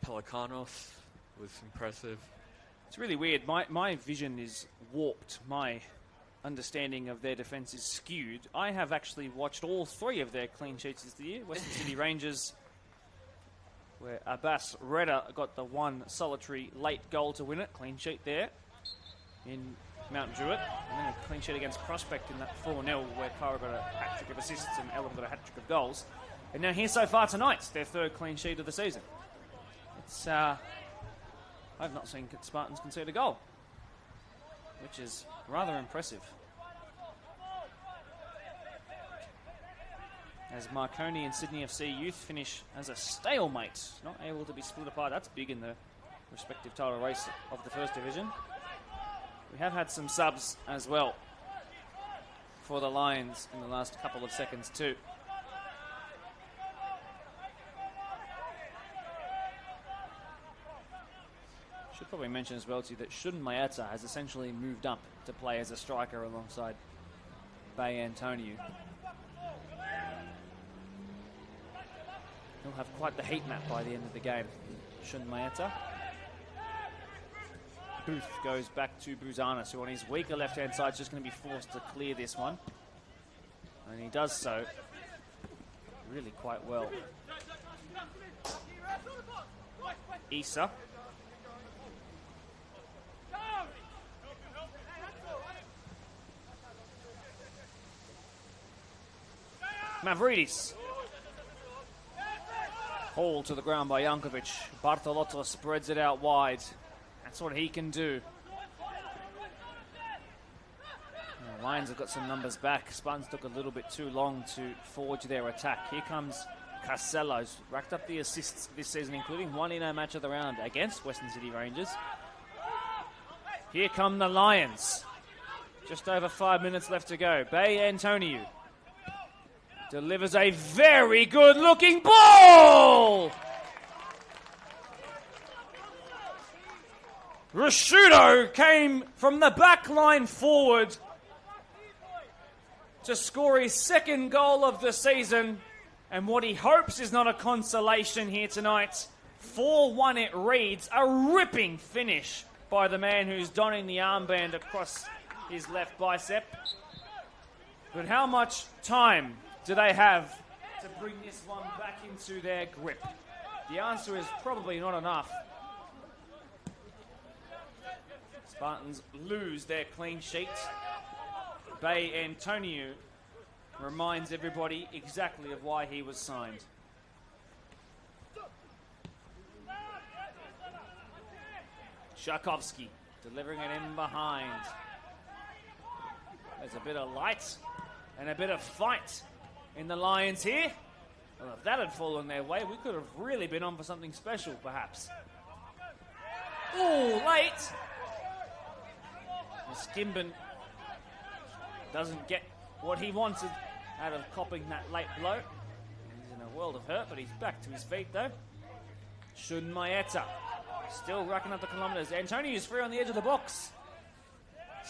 Pelikanos was impressive. It's really weird. My vision is warped. My understanding of their defence is skewed. I have actually watched all 3 of their clean sheets this year. Western City Rangers, where Abbas Redder got the 1 solitary late goal to win it. Clean sheet there in Mount Druitt. And then a clean sheet against Prospect in that 4-0 where Kyra got a hat-trick of assists and Ellum got a hat-trick of goals. And now here so far tonight, their 3rd clean sheet of the season. It's I've not seen Spartans concede a goal, which is rather impressive. As Marconi and Sydney FC Youth finish as a stalemate, not able to be split apart. That's big in the respective title race of the First Division. We have had some subs as well for the Lions in the last couple of seconds too. Should should probably mention as well to you that Shun Mayata has essentially moved up to play as a striker alongside Bay Antonio. He'll have quite the heat map by the end of the game. Shun Mayata. Booth goes back to Buzanis, who on his weaker left-hand side is just going to be forced to clear this one. And he does so really quite well. Issa. Mavridis. Hauled to the ground by Jankovic. Bartolotto spreads it out wide. That's what he can do. The Lions have got some numbers back. Spartans took a little bit too long to forge their attack. Here comes Casella, who's racked up the assists this season, including one in our match of the round against Western City Rangers. Here come the Lions. Just over 5 minutes left to go. Bay Antonio delivers a very good-looking ball! Rashudo came from the back line forward to score his second goal of the season, and what he hopes is not a consolation here tonight. 4-1 it reads. A ripping finish by the man who's donning the armband across his left bicep. But how much time do they have to bring this one back into their grip? The answer is probably not enough. Spartans lose their clean sheet. Bay Antonio reminds everybody exactly of why he was signed. Sharkovsky delivering it in behind. There's a bit of light and a bit of fight in the Lions here. Well, if that had fallen their way, we could have really been on for something special, perhaps. Ooh, late! Skimben doesn't get what he wanted out of copping that late blow. He's in a world of hurt, but he's back to his feet, though. Shun Mayeta still racking up the kilometres. Antonio is free on the edge of the box.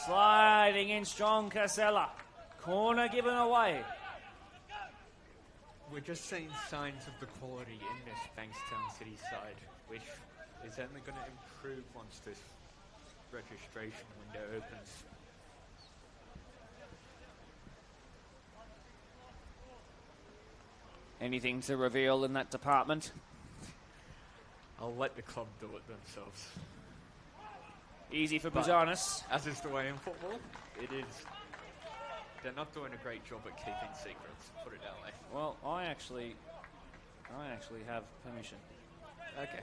Sliding in strong, Casella. Corner given away. We're just seeing signs of the quality in this Bankstown City side, which is only going to improve once this registration window opens. Anything to reveal in that department? I'll let the club do it themselves. Easy for But Buzanis. as is the way in football, it is. They're not doing a great job at keeping secrets, put it that way. Well, I actually have permission. Okay.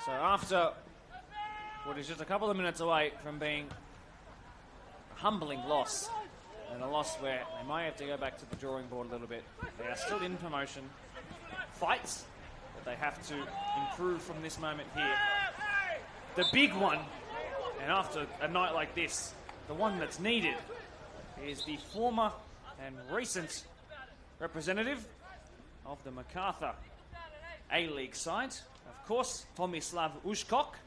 So after what is just a couple of minutes away from being a humbling loss, and a loss where they might have to go back to the drawing board a little bit, they are still in promotion. Fights that they have to improve from this moment here. The big one, and after a night like this, the one that's needed, is the former and recent representative of the MacArthur A-League side. Of course, Tomislav Ushkok.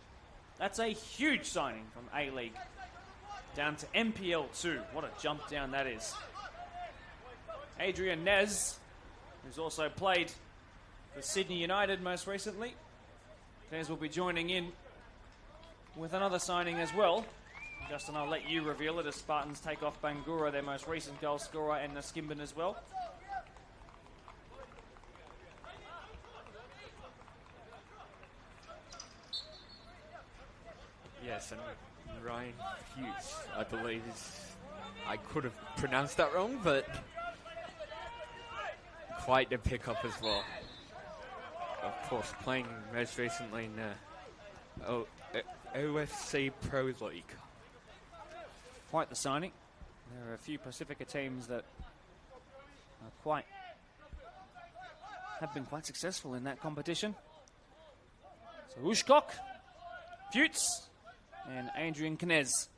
That's a huge signing from A-League down to MPL 2. What a jump down that is. Adrian Nez, who's also played for Sydney United most recently. Nez will be joining in with another signing as well. Justin, I'll let you reveal it as Spartans take off Bangura, their most recent goal scorer, and Naskimban as well. Yes, and Ryan Hughes, I believe, is. I could have pronounced that wrong, but quite the pickup as well. Of course, playing most recently in the OFC Pro League. Quite the signing. There are a few Pacifica teams that are have been quite successful in that competition. So Ushkok, Fuchs, and Adrian Knez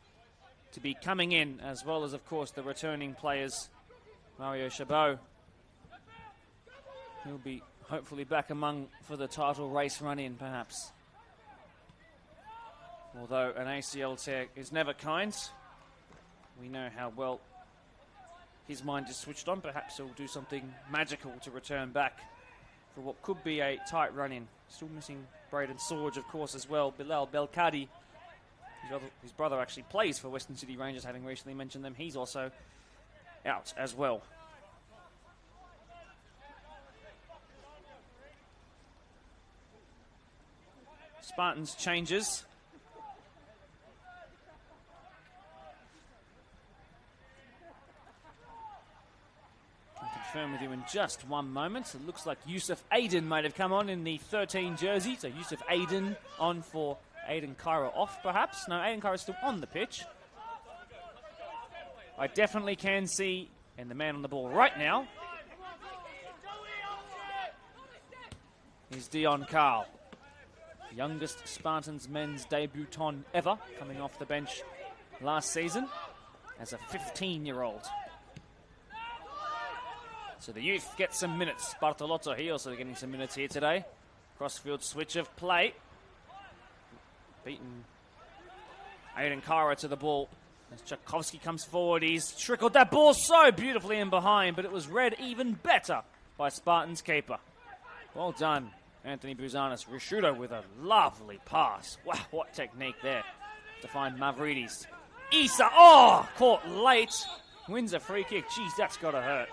to be coming in, as well as, of course, the returning players. Mario Chabot, he'll be hopefully back among for the title race run-in, perhaps. Although an ACL tear is never kind, we know how well his mind is switched on. Perhaps he'll do something magical to return back for what could be a tight run-in. Still missing Braden Sorge, of course, as well. Bilal Belkadi, his brother actually plays for Western City Rangers, having recently mentioned them. He's also out as well. Spartans changes. I'll confirm with you in just one moment. It looks like Yusuf Aiden might have come on in the 13 jersey. So Yusuf Aiden on for Aiden Kyra off, perhaps. No, Aiden Kyra still on the pitch. I definitely can see, and the man on the ball right now is Dion Carl. Youngest Spartans men's debutant ever, coming off the bench last season as a 15-year-old. So the youth get some minutes. Bartolotto, he also getting some minutes here today. Crossfield switch of play. Beaten Aiden Kara to the ball. As Tchaikovsky comes forward, he's trickled that ball so beautifully in behind, but it was read even better by Spartans keeper. Well done, Anthony Bouzanis. Rishudo with a lovely pass. Wow, what technique there to find Mavridis. Issa, caught late. Wins a free kick. Jeez, that's got to hurt.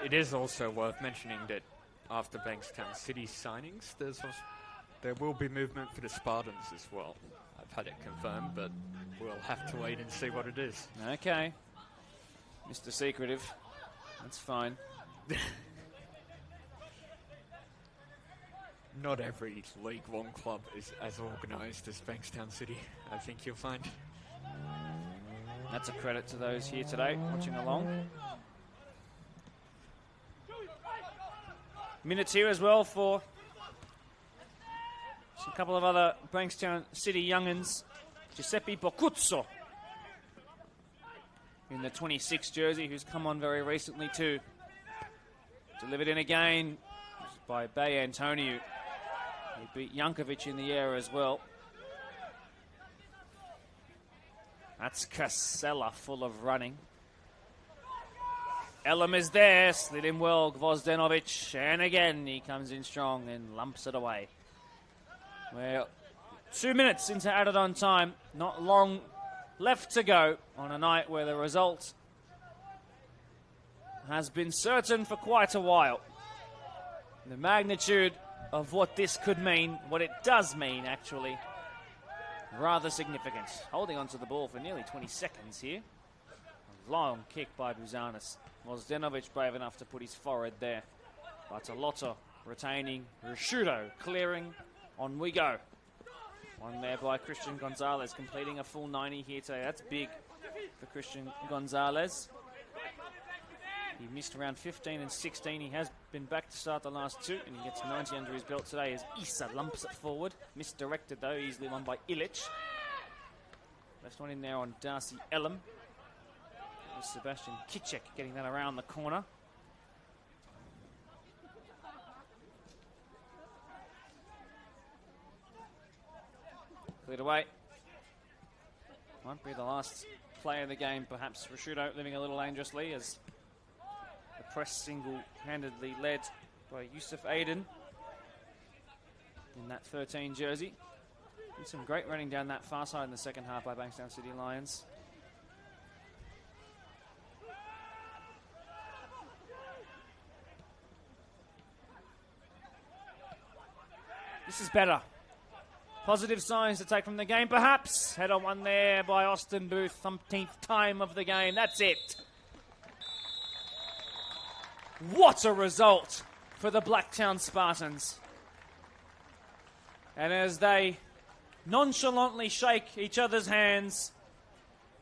It is also worth mentioning that after Bankstown City's signings, there will be movement for the Spartans as well. I've had it confirmed, but we'll have to wait and see what it is. Okay. Mr. Secretive. That's fine. Not every League One club is as organised as Bankstown City, I think you'll find. That's a credit to those here today watching along. Minutes here as well for a couple of other Bankstown City young'uns. Giuseppe Bocuzzo in the 26 jersey, who's come on very recently too. Delivered in again by Bay Antonio. He beat Jankovic in the air as well. That's Casella full of running. Elam is there, slid in well, Gvozdenovic, and again he comes in strong and lumps it away. Well, 2 minutes into added on time, not long left to go on a night where the result has been certain for quite a while. The magnitude of what this could mean, what it does mean actually, rather significant. Holding onto the ball for nearly 20 seconds here. A long kick by Bouzanis. Gvozdenovic brave enough to put his forehead there. Bartolotto retaining, Rishudo clearing. On we go. One there by Christian Gonzalez, completing a full 90 here today. That's big for Christian Gonzalez. He missed around 15 and 16. He has been back to start the last two, and he gets 90 under his belt today as Issa lumps it forward. Misdirected though, easily won by Ilic. Left one in there on Darcy Elam. Sebastian Kitchek getting that around the corner. Cleared away. Might be the last play of the game, perhaps. Rishudo living a little dangerously as the press single-handedly led by Yusuf Aiden in that 13 jersey. Did some great running down that far side in the second half by Bankstown City Lions. This is better. Positive signs to take from the game, perhaps. Header one there by Austin Booth, umpteenth time of the game. That's it. What a result for the Blacktown Spartans. And as they nonchalantly shake each other's hands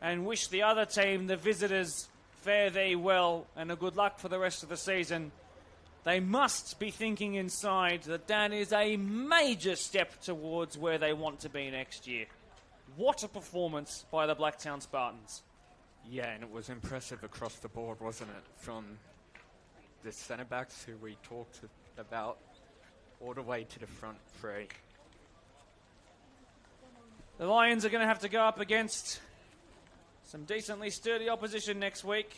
and wish the other team, the visitors, fare thee well and a good luck for the rest of the season, they must be thinking inside that that is a major step towards where they want to be next year. what a performance by the Blacktown Spartans. Yeah, and it was impressive across the board, wasn't it? From the centre-backs who we talked about all the way to the front three. The Lions are going to have to go up against some decently sturdy opposition next week.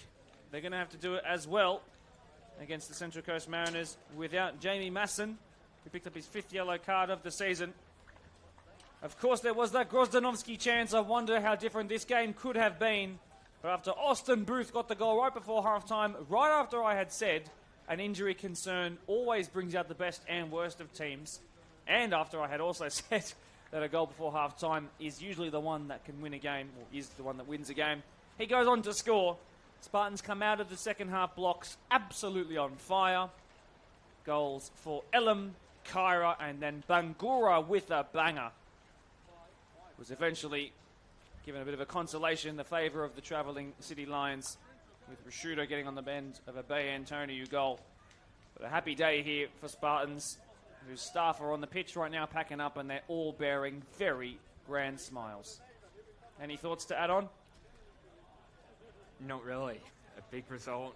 They're going to have to do it as well against the Central Coast Mariners without Jamie Masson, who picked up his 5th yellow card of the season. Of course, there was that Grozdanovsky chance. I wonder how different this game could have been. But after Austin Booth got the goal right before halftime, right after I had said an injury concern always brings out the best and worst of teams, and after I had also said that a goal before halftime is usually the one that can win a game, or is the one that wins a game, he goes on to score. Spartans come out of the second half blocks absolutely on fire. Goals for Elam, Kyra, and then Bangura with a banger. Was eventually given a bit of a consolation in the favour of the travelling City Lions, with Rashudo getting on the end of a Bay Antonio goal. But a happy day here for Spartans, whose staff are on the pitch right now packing up, and they're all bearing very grand smiles. Any thoughts to add on? Not really. A big result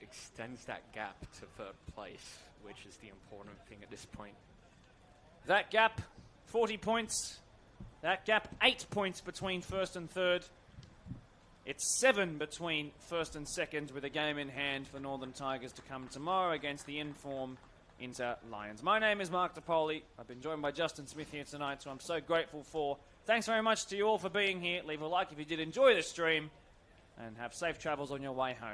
extends that gap to third place, which is the important thing at this point. That gap, 40 points. That gap, 8 points between first and third. It's 7 between first and second, with a game in hand for Northern Tigers to come tomorrow against the in-form Inter Lions. My name is Mark DePoli. I've been joined by Justin Smith here tonight, so I'm so grateful for. Thanks very much to you all for being here. Leave a like if you did enjoy the stream, and have safe travels on your way home.